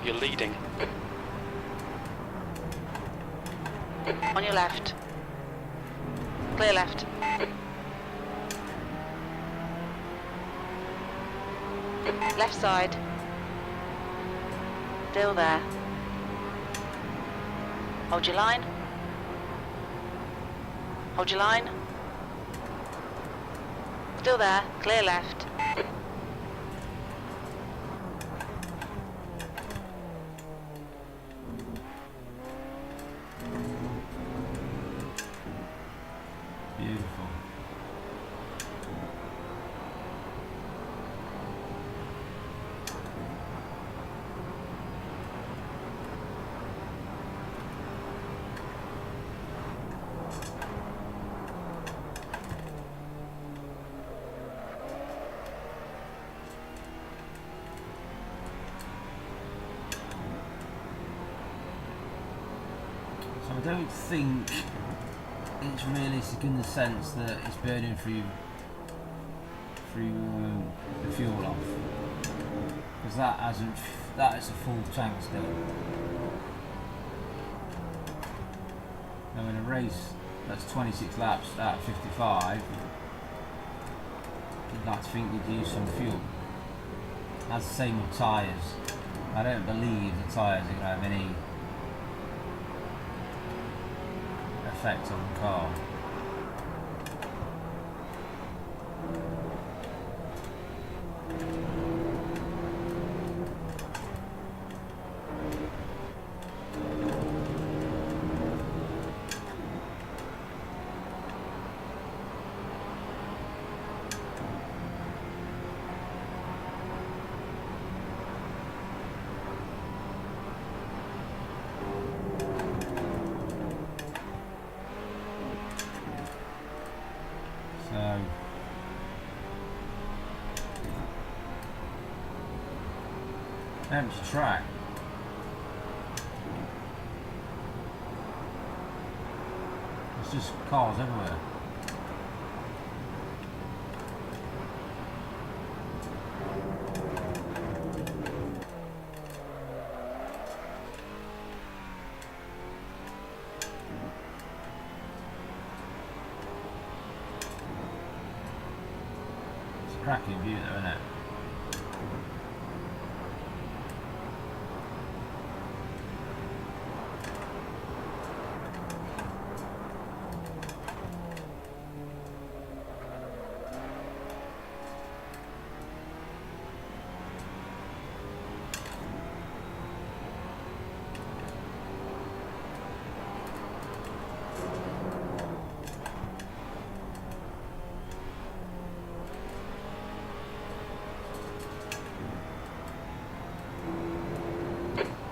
You're leading. On your left. Clear left. Left side. Still there. Hold your line. Hold your line. Still there. Clear left. Beautiful. So I don't think it's realistic in the sense that it's burning through the fuel off, because that is a full tank still. Now in a race that's 26 laps out of 55, you'd like to think you'd use some fuel. That's the same with tyres. I don't believe the tyres are going to have any effect on the car. So empty track. It's just cars everywhere. Cracking view though, isn't it?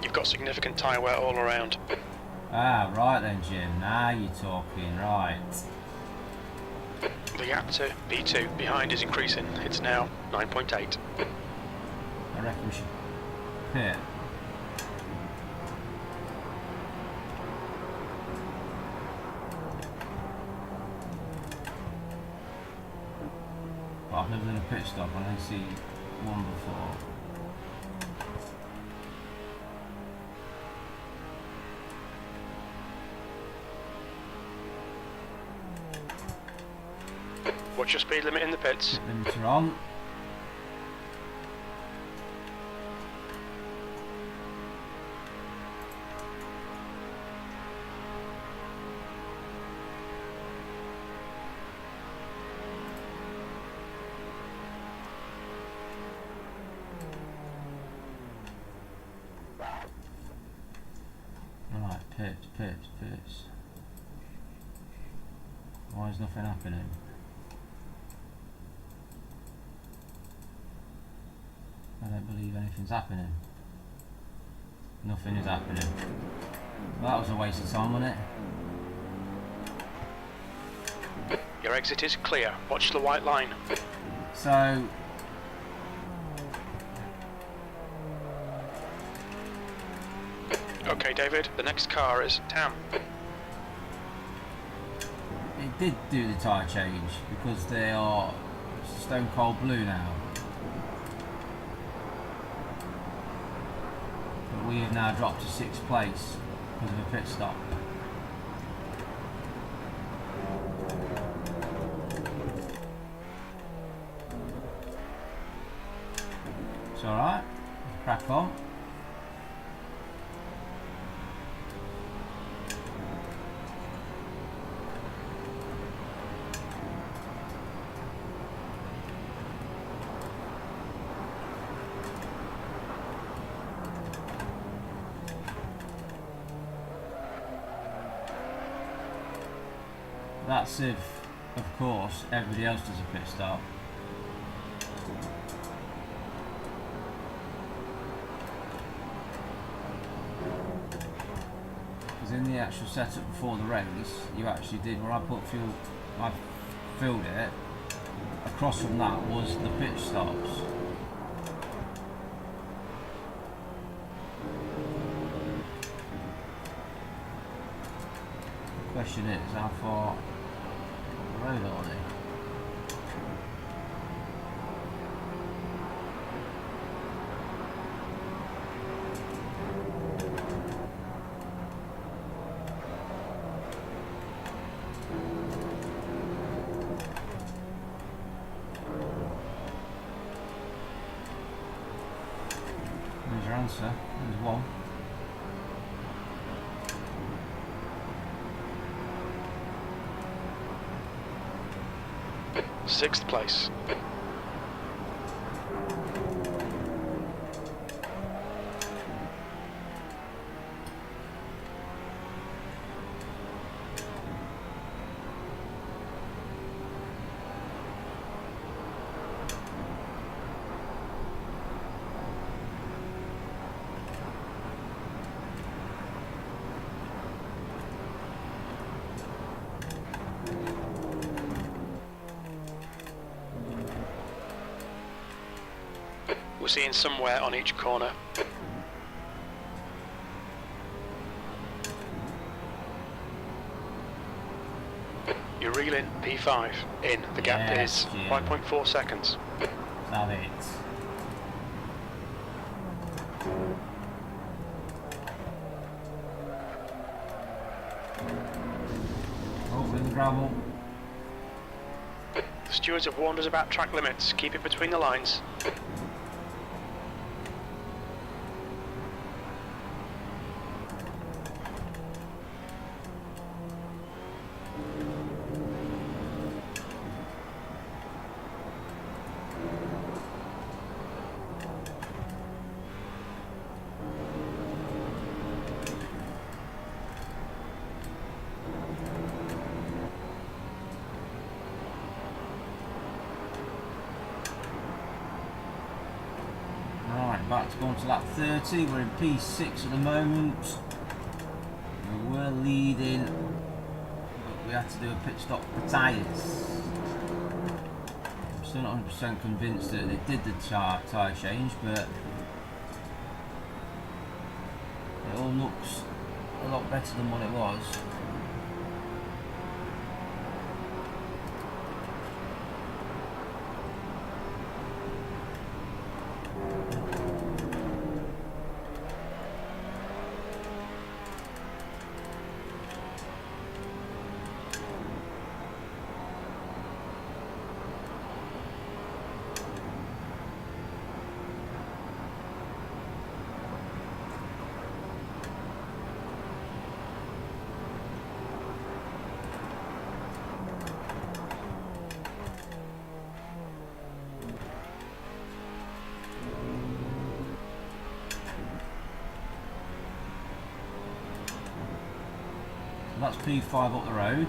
You've got significant tyre wear all around. Ah, right then, Jim. Now you're talking, right. The gap to P2 behind is increasing. It's now 9.8. I reckon we should pit. But I've never done a pit stop. I only see one before. What's your speed limit in the pits? Pit limiter on. Pips. Why is nothing happening? I don't believe anything's happening. Nothing is happening. Well, that was a waste of time, wasn't it? Your exit is clear. Watch the white line. So, Okay, David, the next car is Tam. it did do the tyre change because they are stone cold blue now. But we have now dropped to 6th place because of a pit stop. It's alright, crack on. That's if, of course, everybody else does a pit stop. Because in the actual setup before the race, you actually did, where I put fuel, I filled it, across from that was the pit stops. The question is, how far road are they? There's your answer. There's one. Sixth place. We're seeing somewhere on each corner. You're reeling P5 in. The gap Yes, is yeah. 5.4 seconds. Have it. Over in the gravel. The stewards have warned us about track limits. Keep it between the lines. Right, back to going to lap 30. We're in P6 at the moment. We were leading, but we had to do a pit stop for tyres. I'm still not 100% convinced that they did the tyre change, but it all looks a lot better than what it was. That's P5 up the road.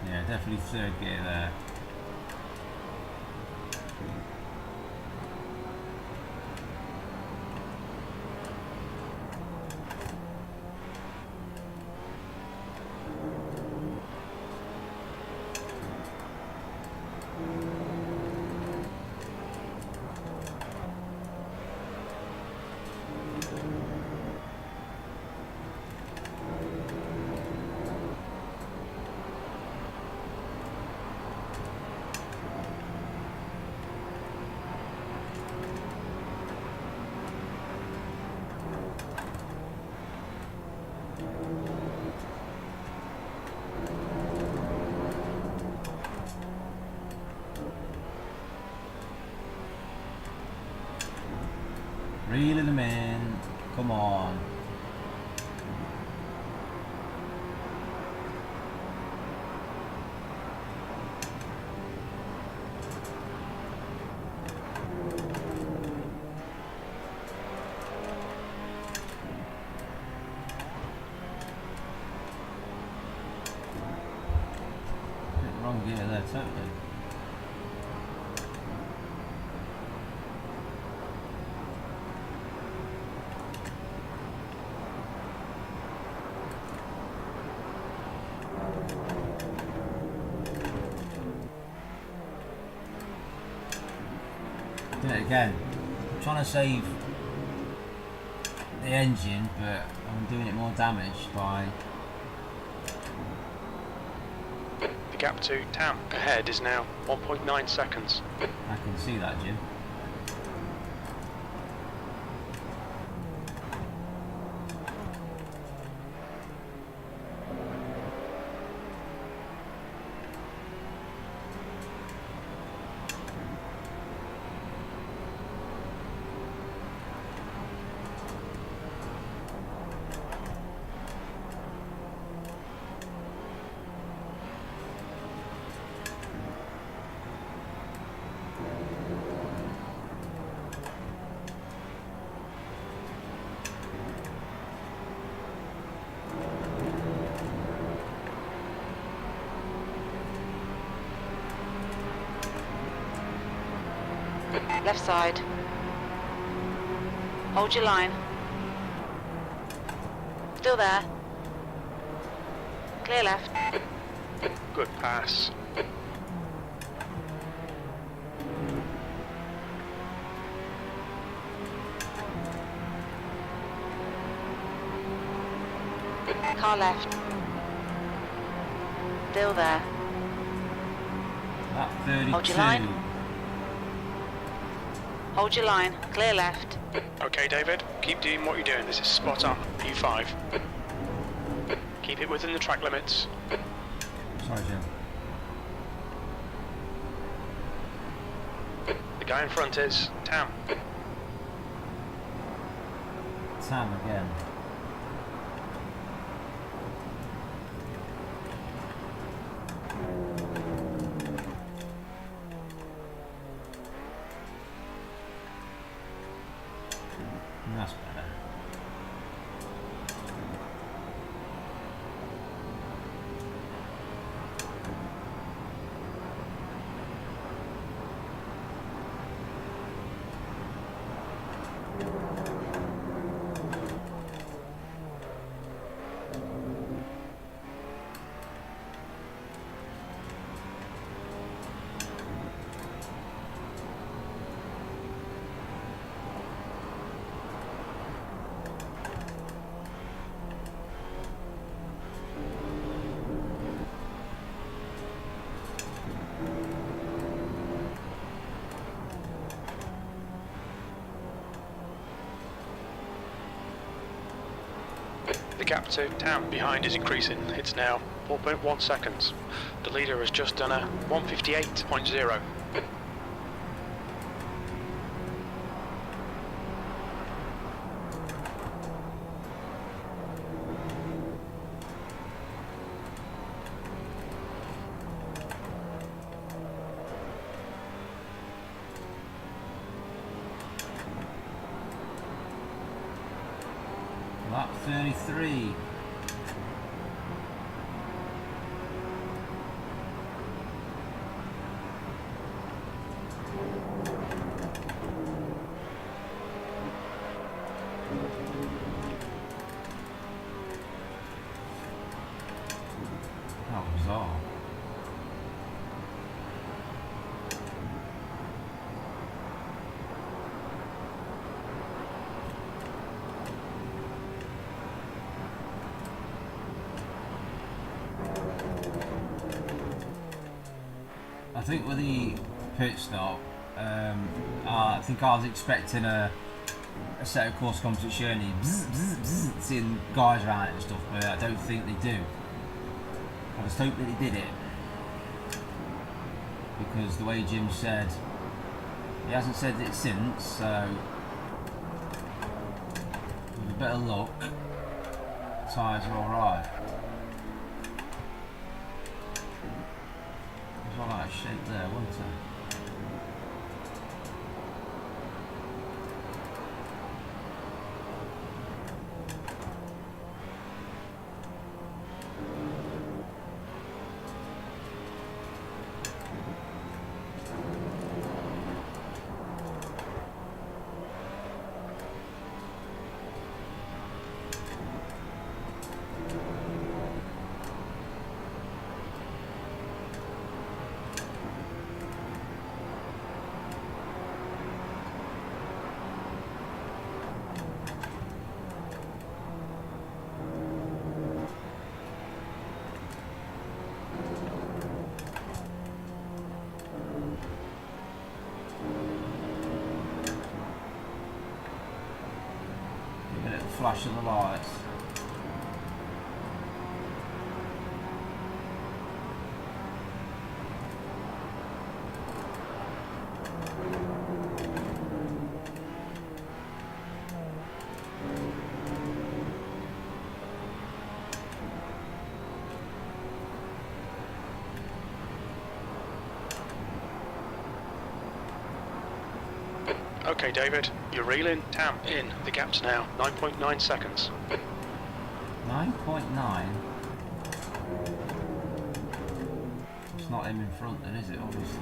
Yeah, definitely third gear there. Reeling them in. Come on. Wrong gear there, totally. Do it again. I'm trying to save the engine, but I'm doing it more damage by... The gap to Tam ahead is now 1.9 seconds. I can see that, Jim. Left side. Hold your line. Still there. Clear left. Good pass. Car left. Still there. That 32. Hold your line. Hold your line. Clear left. Okay, David, keep doing what you're doing. This is spot on. P5. Keep it within the track limits. Sorry, Jim. The guy in front is Tam. Tam again. That's better. The gap to Tam behind is increasing. It's now 4.1 seconds. The leader has just done a 158.0. 33. How bizarre. I think with the pit stop, I think I was expecting a set of course competition, seeing guys around it and stuff, but I don't think they do. I just hope that they did it, because the way Jim said, he hasn't said it since, so with a bit of luck, tyres are alright. There's all that shape there, wasn't there? Flash of the lights. Okay, David, you're reeling. Tam, in. The gap's now 9.9 seconds. 9.9? It's not him in front then, is it, obviously?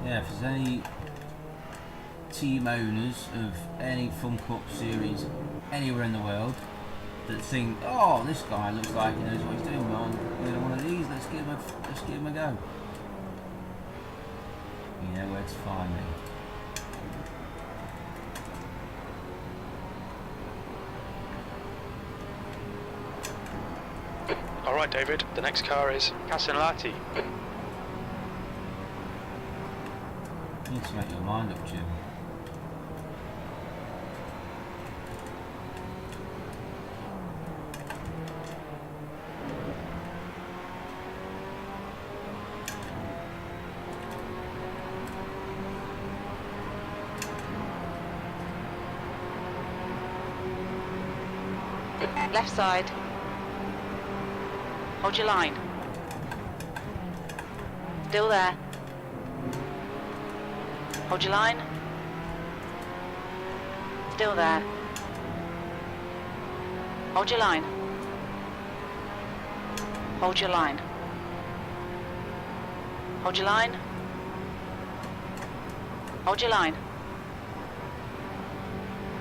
Yeah, if there's any team owners of any Funcup series anywhere in the world that think, oh, this guy looks like he knows what he's doing, well, you know, one of these, let's give him a go. You know where to find me. Alright, David, the next car is Casinlati. You need to make your mind up, Jim. Left side. Hold your line. Still there. Hold your line. Still there. Hold your line. Hold your line. Hold your line. Hold your line.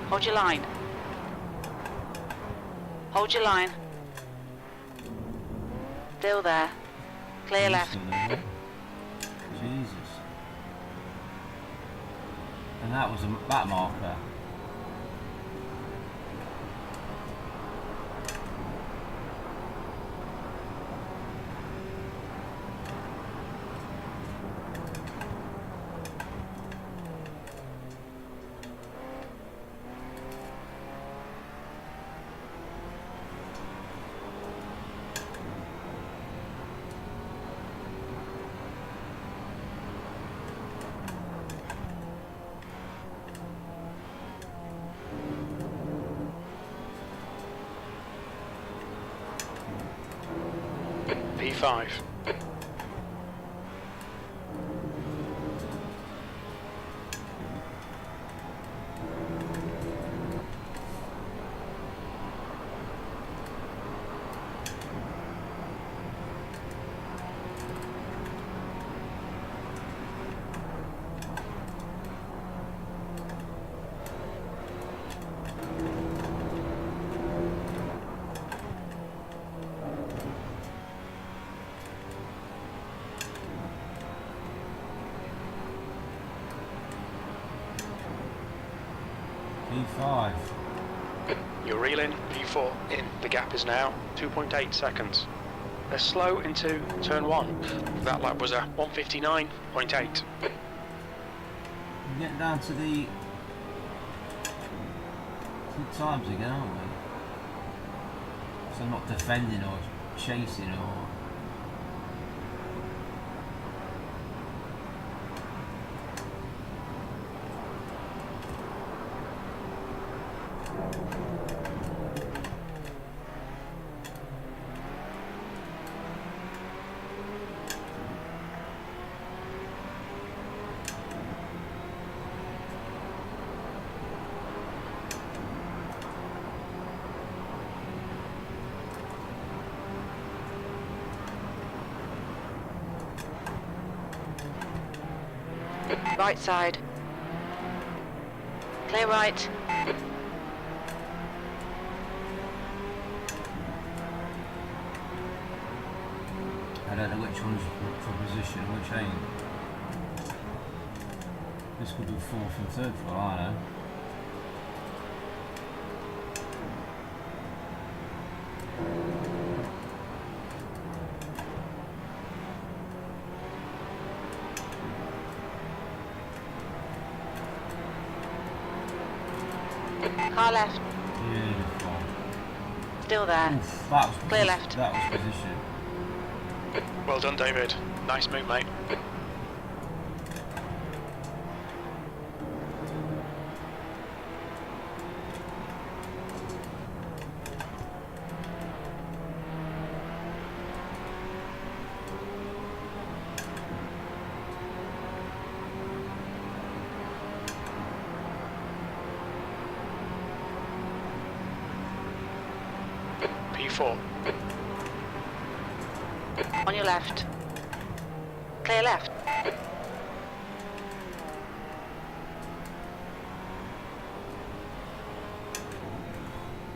Hold your line. Hold your line. Still there. Clear left. Jesus. And that was that marker. P5. P5. You're reeling, P4 in. The gap is now 2.8 seconds. They're slow into turn 1. That lap was a 1:59.8. We're getting down to the times again, aren't we? So I'm not defending or chasing or... Right side. Clear right. I don't know which one's for position, which ain't. This could be fourth and third for all I know. Car left. Beautiful. Still there. Oof, that was Clear left. That was position. Well done, David. Nice move, mate. P4. On your left. Clear left.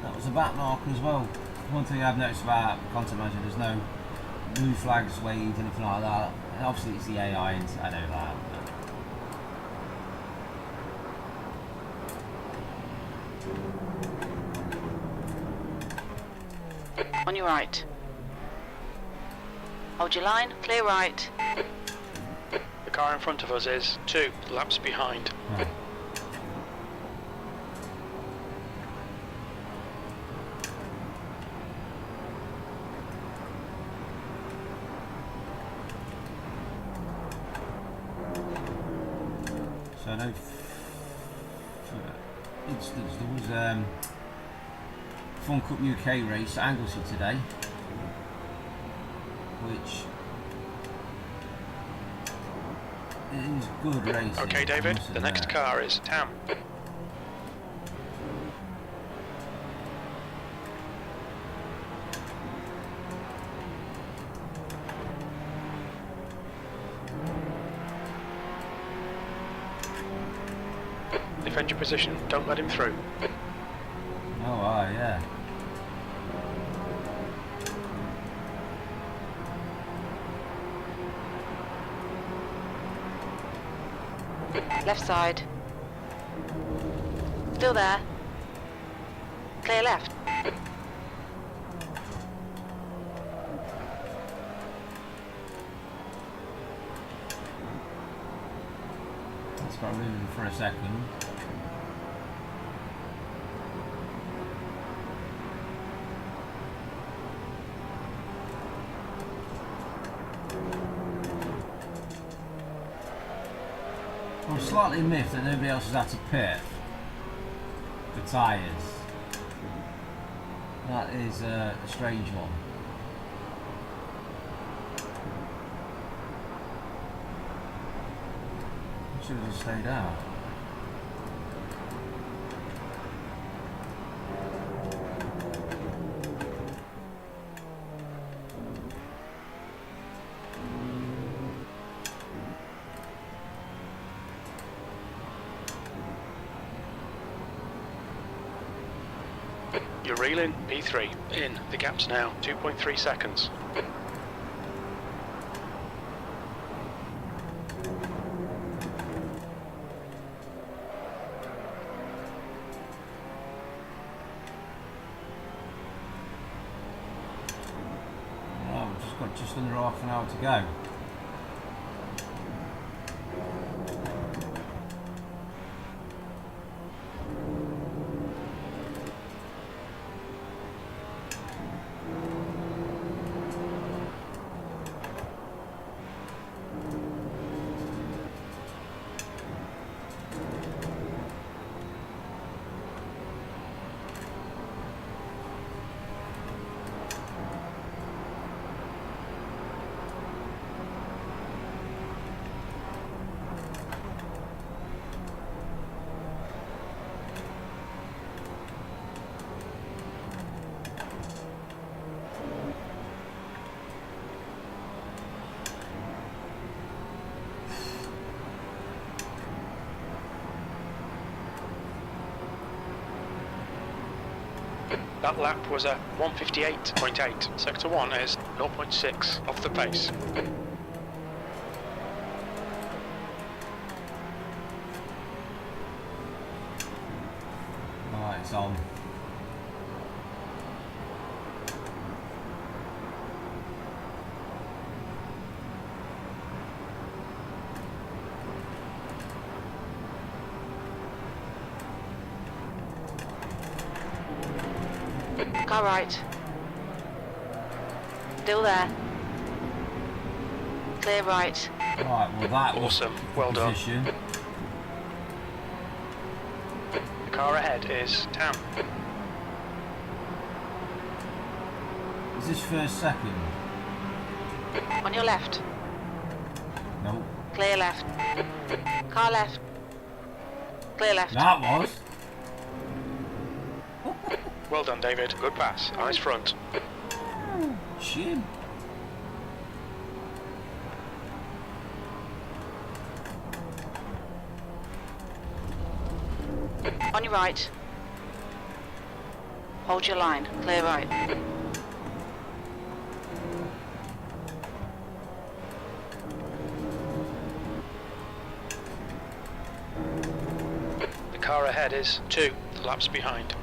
That was a back mark as well. One thing I've noticed about content manager, there's no blue flags waved, anything like that. And obviously it's the AI, and I know that. On your right. Hold your line. Clear right. The car in front of us is 2 laps behind. Right. So I know, for instance, there was Funcup UK race at Anglesey today, which is good racing. Okay, David, must the next admit. car is Tam. Defend your position, don't let him through. Oh, yeah. Left side. Still there. Clear left. Let's start moving for a second. I'm slightly miffed that nobody else has had to pit for tyres. That is a strange one. should have just stayed out. You're reeling, P3, in. The gap's now 2.3 seconds. Oh, we've just got just under half an hour to go. That lap was a 158.8. Sector 1 is 0.6 off the pace. Right, it's on. Car right. Still there. Clear right. Right, well that was Awesome, well done. position. The car ahead is 10. Is this first second? On your left. Nope. Clear left. Car left. Clear left. That was. Well done, David. Good pass. Eyes front. Chin. On your right. Hold your line. Clear right. The car ahead is 2 laps behind.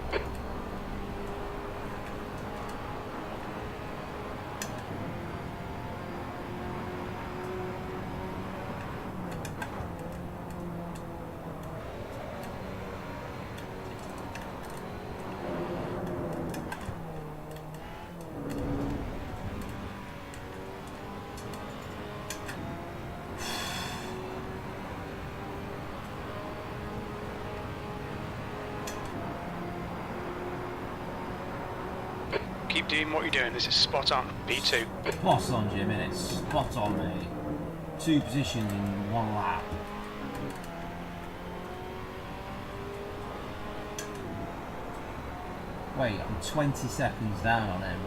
Keep doing what you're doing. This is spot on. B2. Spot on, Jim, innit? Spot on, mate. 2 positions in 1 lap. Wait, I'm 20 seconds down on him.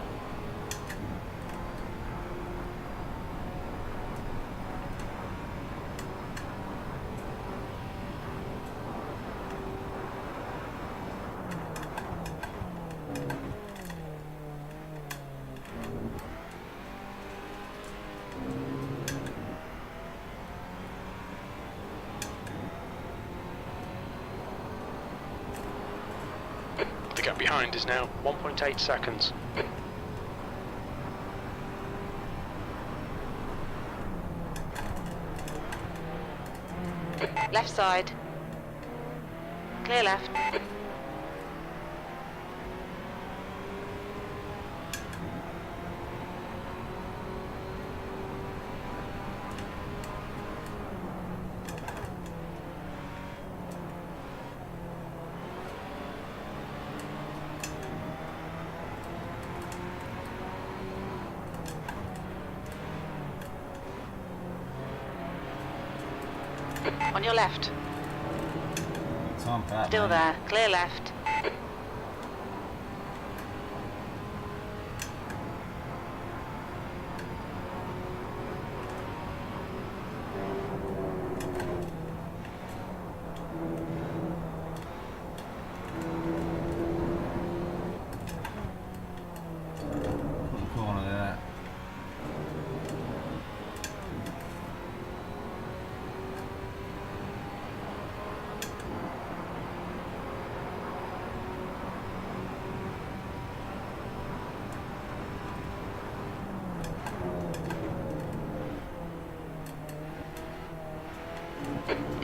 The gap behind is now 1.8 seconds. Left side. Clear left. On your left. Time for that, Still mate. there. Clear left. Put the corner there.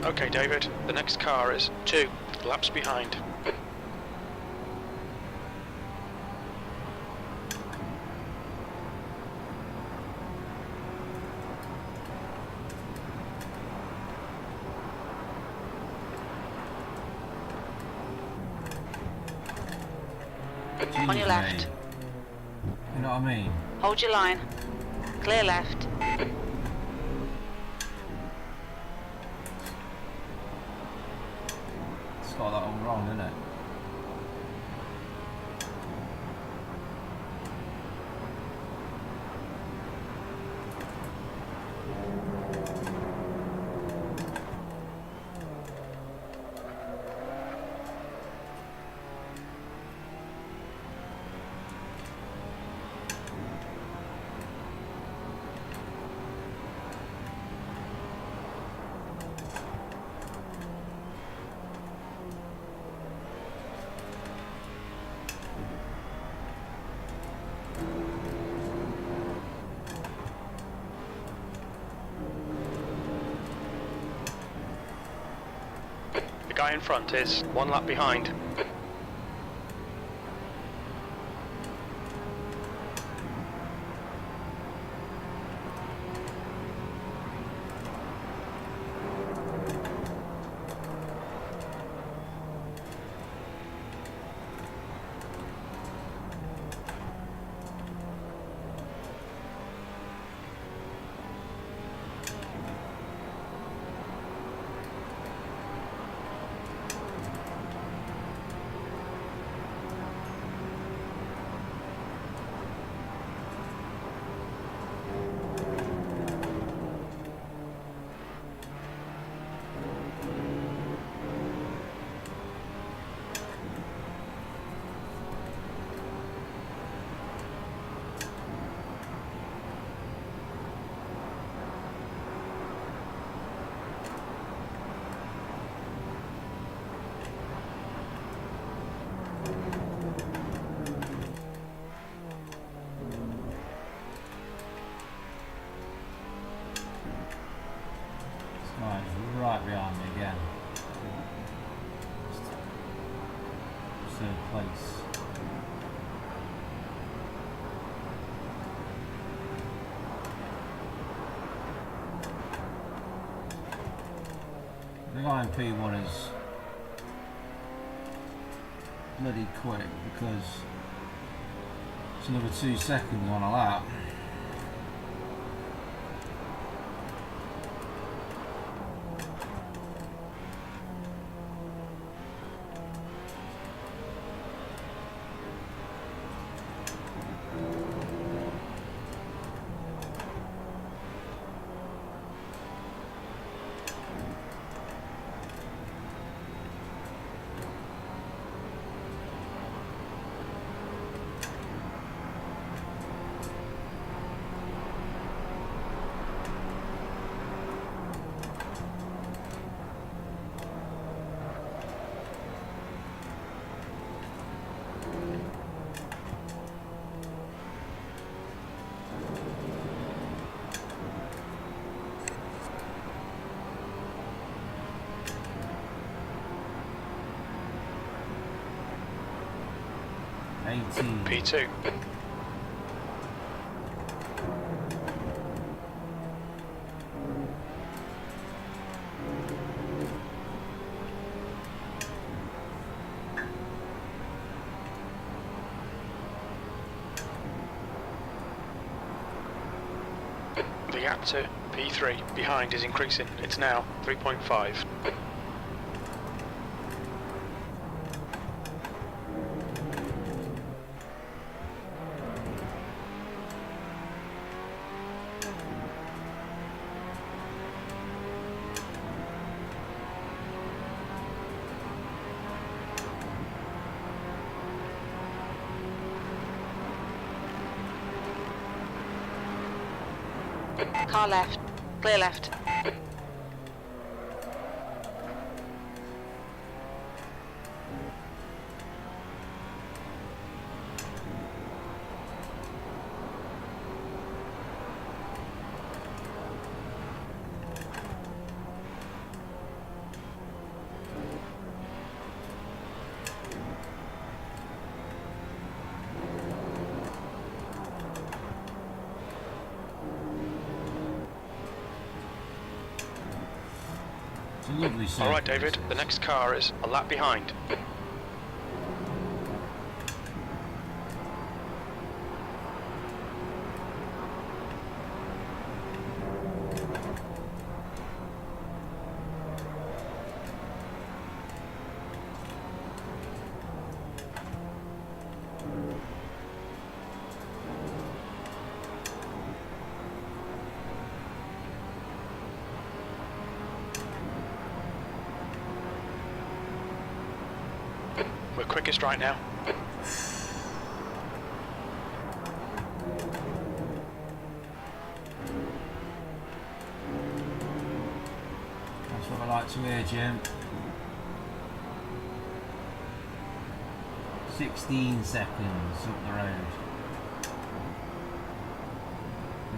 Okay, David, the next car is 2 laps behind. On your Jeez, left. mate. You know what I mean? Hold your line. Clear left. It's got that all wrong, isn't it? The guy in front is 1 lap behind. Right behind me again. Third place. The guy in P1 is bloody quick because it's another 2 seconds on a lap. P2. The gap to P3 behind is increasing. It's now 3.5. Car left. Clear left. It's a lovely circuit. Alright, David, the next car is a lap behind. We're quickest right now. That's what I like to hear, Jim. 16 seconds up the road.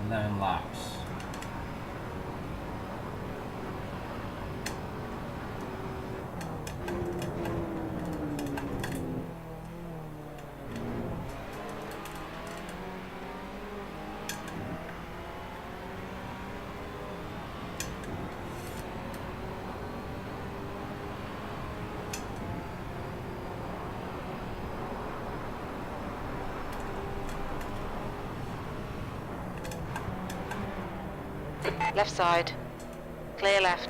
11 laps. Left side. Clear left.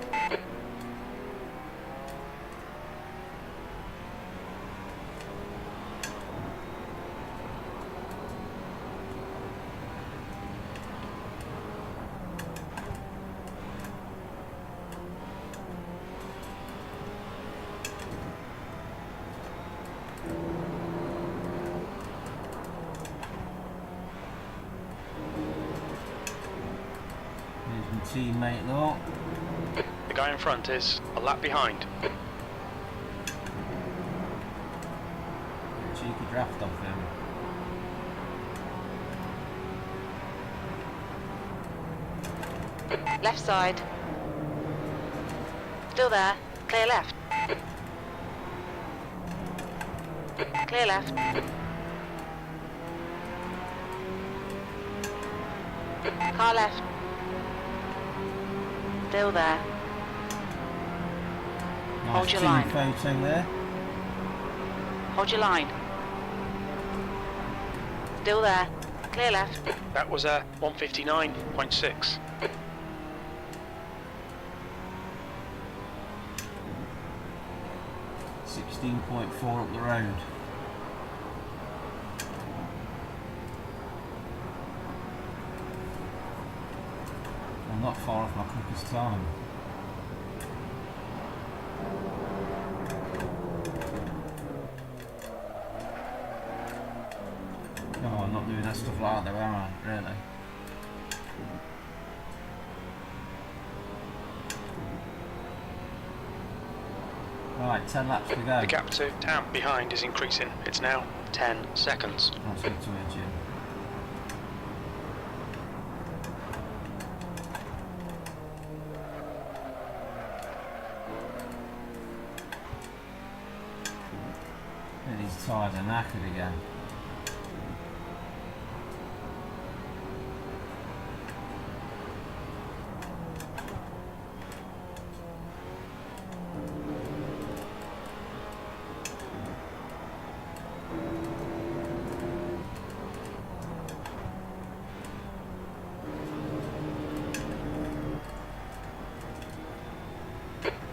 Teammate though. The guy in front is a lap behind. Cheeky draft off him. Left side. Still there. Clear left. Clear left. Car left. Still there. Nice Hold your team line. photo there. Hold your line. Still there. Clear left. That was a 159.6. .4 up the road. I'm not far off my quickest time. No, I'm not doing that stuff like that, am I? Really? Right, 10 laps to go. The gap to Tam behind is increasing. It's now 10 seconds. That's good to hear, Jim. He's tired and knackered again.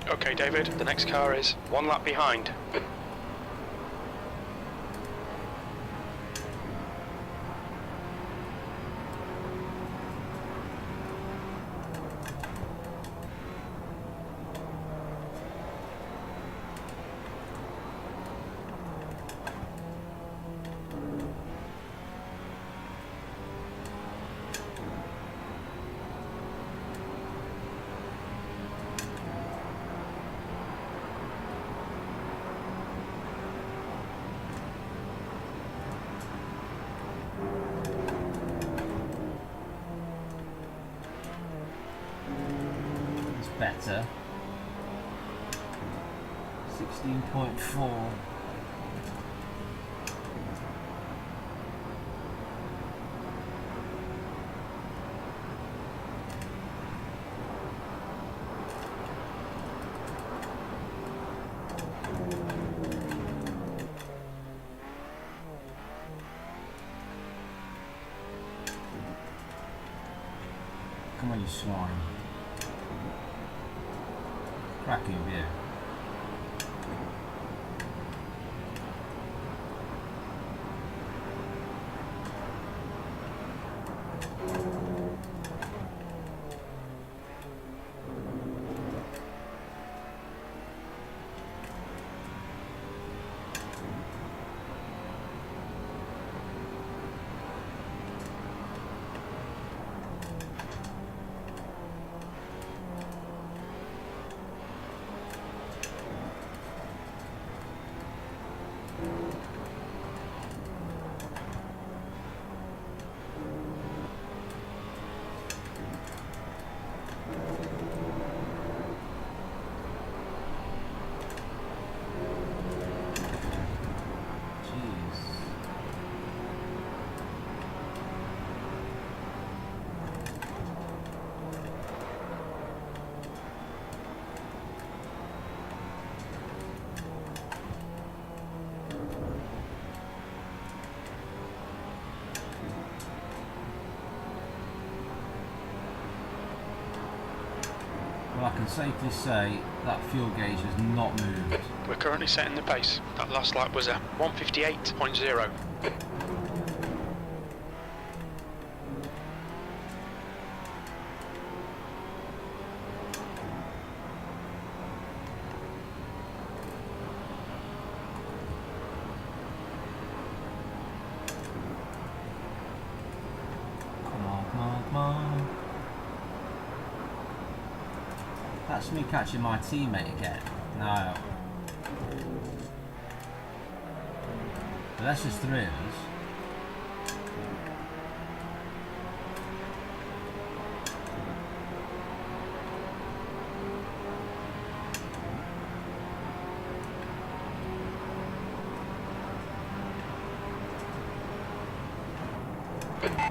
Okay, David, the next car is 1 lap behind. Better. 16.4. Come on, you swine. Cracking view. Well, I can safely say that fuel gauge has not moved. We're currently setting the pace. That last lap was a 158.0. Come on, come on, come on. That's me catching my teammate again. No. But that's just 3 of us.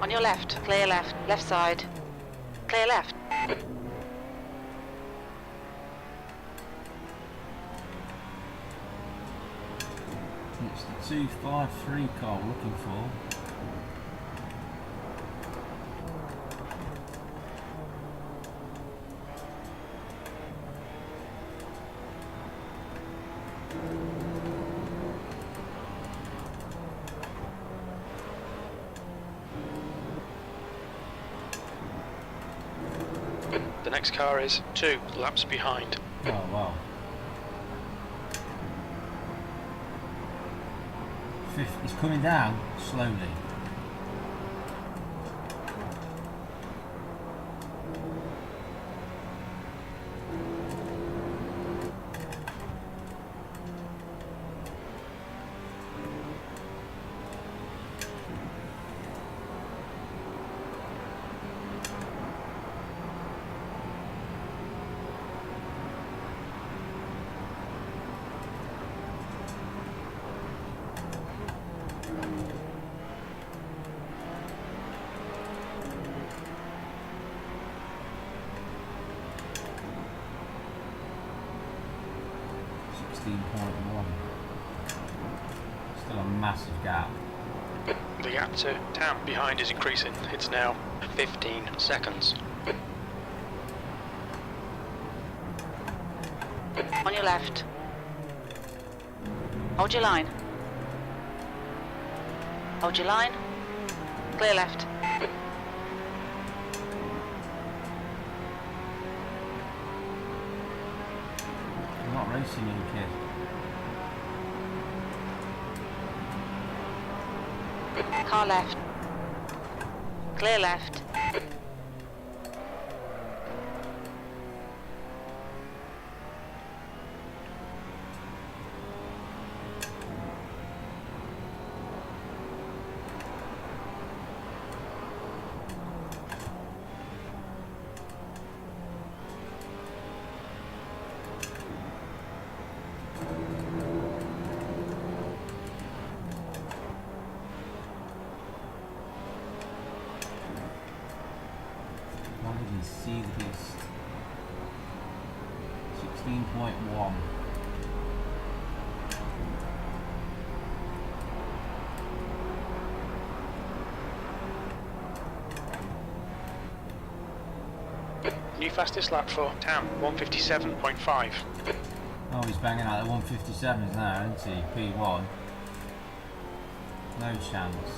On your left, clear left, left side. Clear left. It's the 253 car we're looking for. The next car is 2 laps behind. Oh wow. 50, it's coming down slowly. Still a massive gap. The gap to town behind is increasing. It's now 15 seconds. On your left. Hold your line. Hold your line. Clear left. I'm not racing you, kid. Car left. Clear left. See the beast. 16.1. New fastest lap for town, 157.5. Oh, he's banging out the 157s now, isn't he? P1. No chance.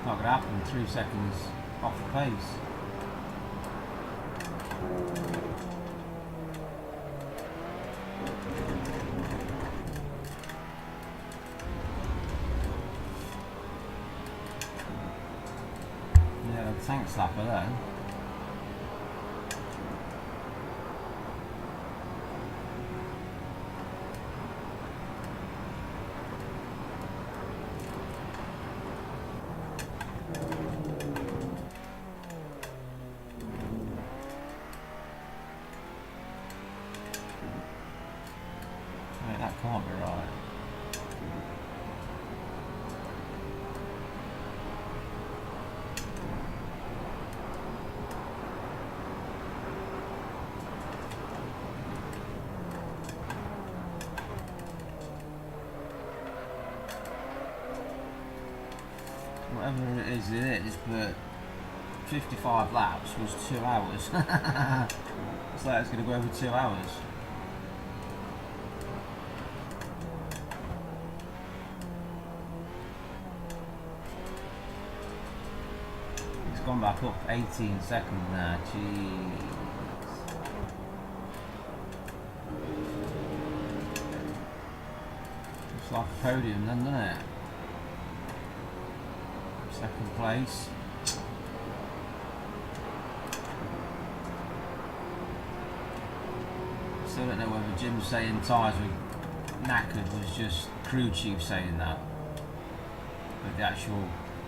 Not gonna happen, 3 seconds off the pace. Yeah, the tank slapper then. That can't be right. Whatever it is, but 55 laps was 2 hours. It's like it's going to go over 2 hours. Gone back up 18 seconds now, jeez. Looks like a podium then, doesn't it? Second place. Still don't know whether Jim saying tyres were knackered was just crew chief saying that. But the actual,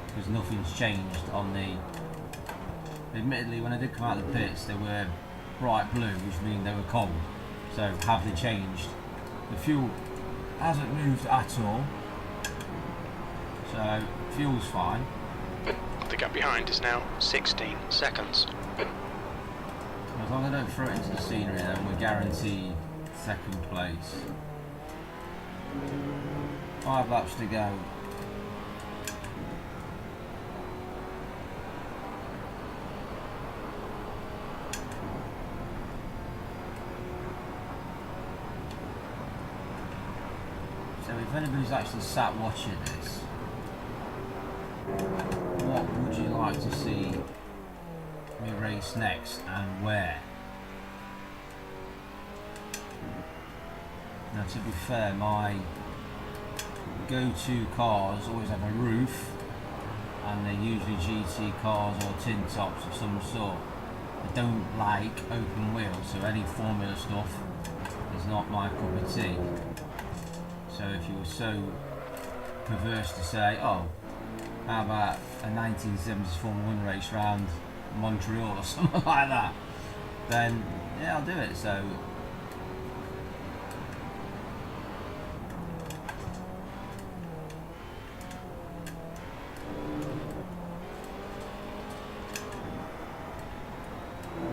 because nothing's changed on the. Admittedly, when I did come out of the pits, they were bright blue, which means they were cold. So, have they changed? The fuel hasn't moved at all. So, fuel's fine. The gap behind is now 16 seconds. As long as I don't throw it into the scenery, then we guarantee second place. 5 laps to go. So if anybody's actually sat watching this, what would you like to see me race next and where? Now to be fair, my go-to cars always have a roof and they're usually GT cars or tin tops of some sort. I don't like open wheels, so any Formula stuff is not my cup of tea. So if you were so perverse to say, oh, how about a 1970s Formula 1 race round Montreal or something like that, then yeah, I'll do it. So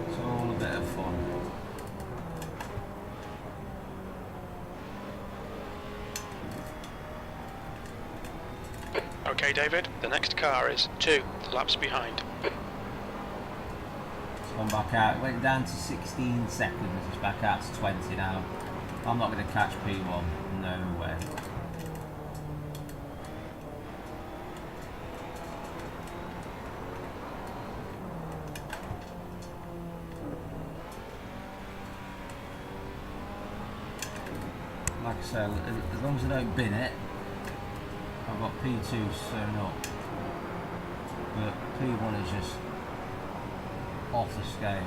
it's all a bit of fun. Okay, David, the next car is 2 laps behind. It's gone back out. It went down to 16 seconds. It's back out to 20 now. I'm not going to catch P1. No way. Like I say, as long as I don't bin it, I've got P2 sewn up. But P1 is just off the scale.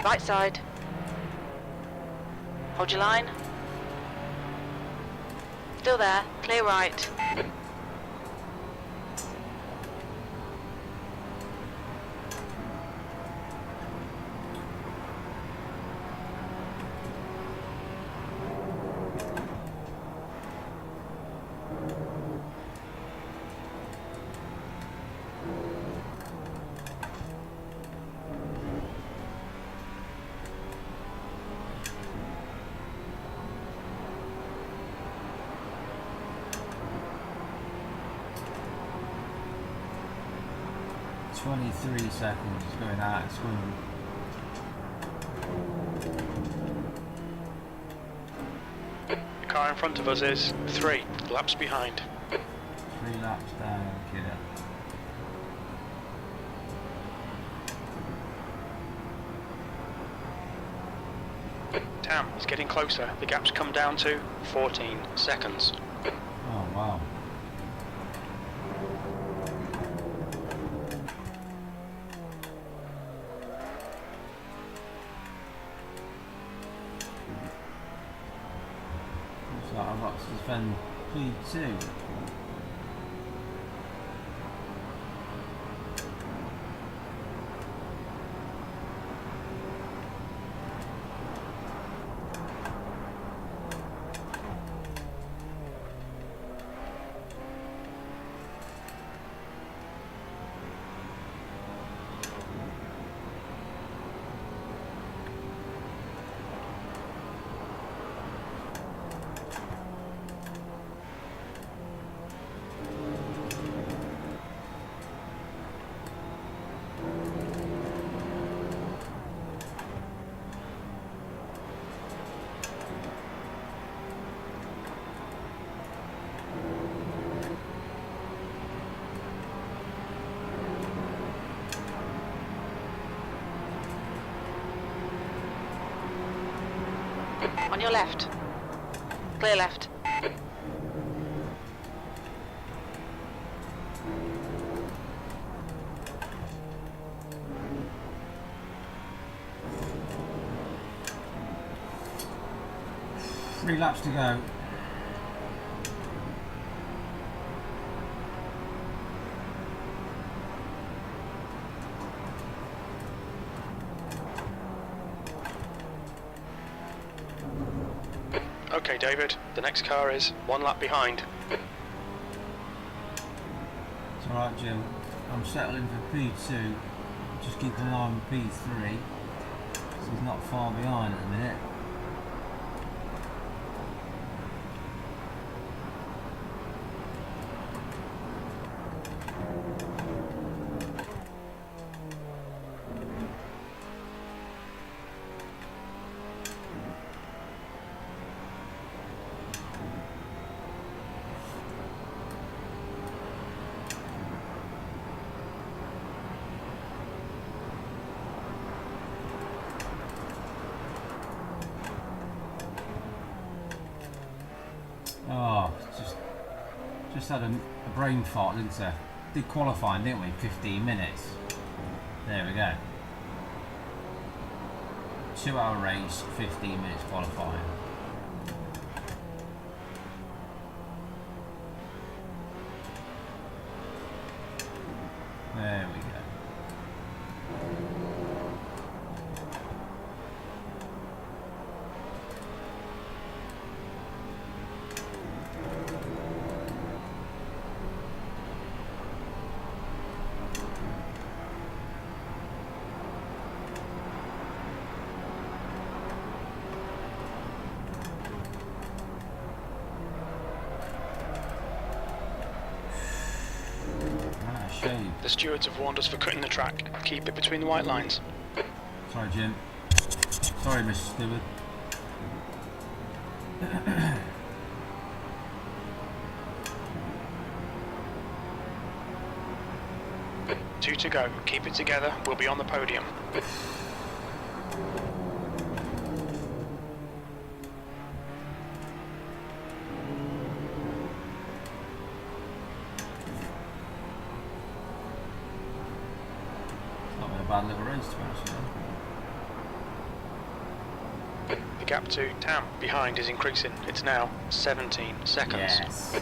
Right side. Hold your line. Still there. Clear right. Three seconds is going out. It's going. The car in front of us is 3 laps behind. 3 laps down, kiddo. Tam, it's getting closer. The gap's come down to 14 seconds. Oh wow. I've got to defend P2. On your left. Clear left. Three laps to go. Okay, David, the next car is 1 lap behind. It's alright, Jim. I'm settling for P2. Just keeping an eye on P3. So he's not far behind at the minute. Just had a brain fart, didn't I? Did qualifying, didn't we? 15 minutes. There we go. 2-hour race, 15 minutes qualifying. There we go. The stewards have warned us for cutting the track. Keep it between the white lines. Sorry, Jim. Sorry, Mr. Stewart. Two to go. Keep it together. We'll be on the podium. Bad little race to be honest with you. The gap to Tam behind is increasing. It's now 17 seconds. Yes.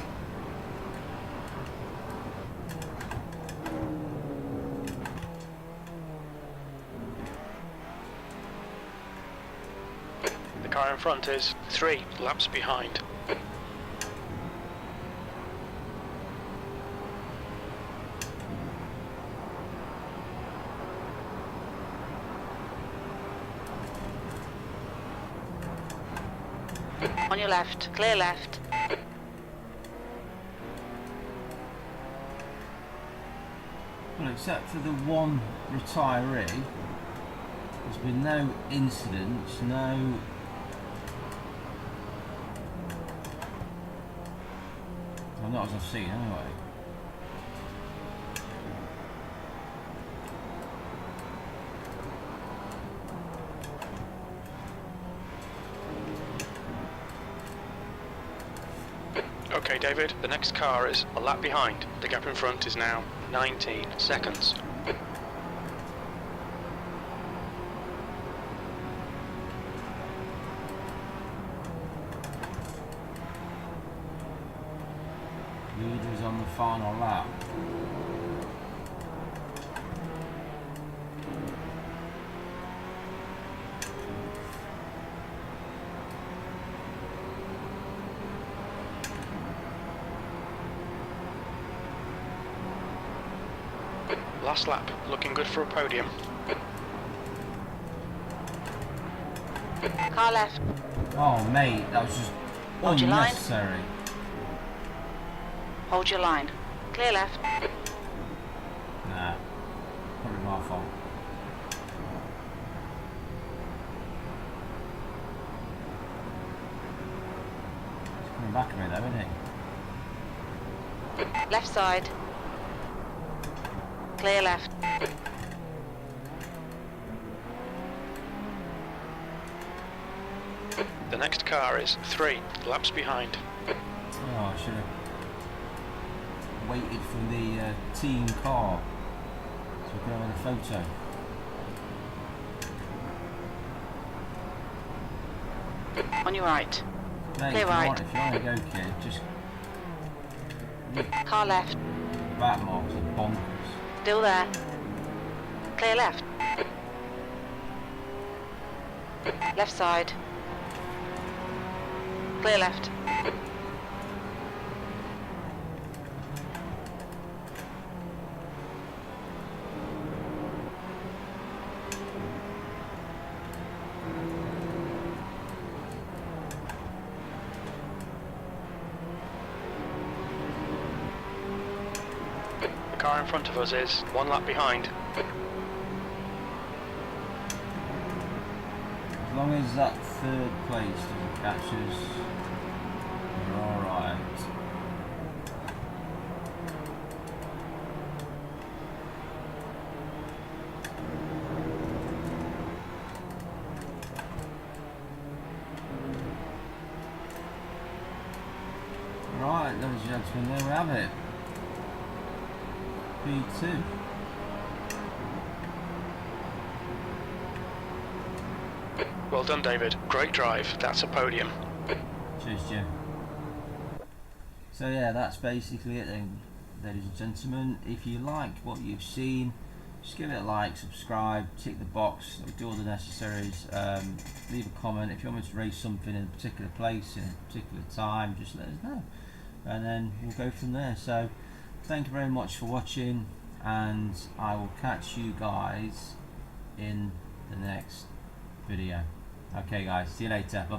The car in front is 3 laps behind. On your left, clear left. Well, except for the one retiree, there's been no incidents, no... Well, not as I've seen anyway. Okay, David, the next car is a lap behind. The gap in front is now 19 seconds. Leaders on the final lap. Last lap, looking good for a podium. Car left. Oh mate, that was just Hold your line. unnecessary. Hold your line. Clear left. Nah, probably my fault. He's coming back at me though, isn't he? Left side. Clear left. The next car is 3 laps behind. Oh, I should have waited for the team car so we could have a photo. On your right. Mate, Clear right. if you want to go, kid, just Car left. back marks are bonkers. Still there. Clear left. Left side. Clear left. The car in front of us is 1 lap behind. As long as that third place doesn't catch us, we're alright. Right, ladies and gentlemen, there we have it. P2. Well done, David. Great drive. That's a podium. Cheers, Jim. So yeah, that's basically it then, ladies and gentlemen. If you like what you've seen, just give it a like, subscribe, tick the box, do all the necessaries, leave a comment. If you want me to race something in a particular place, in a particular time, just let us know. And then we'll go from there. So thank you very much for watching, and I will catch you guys in the next video. Okay guys, see you later, bye bye.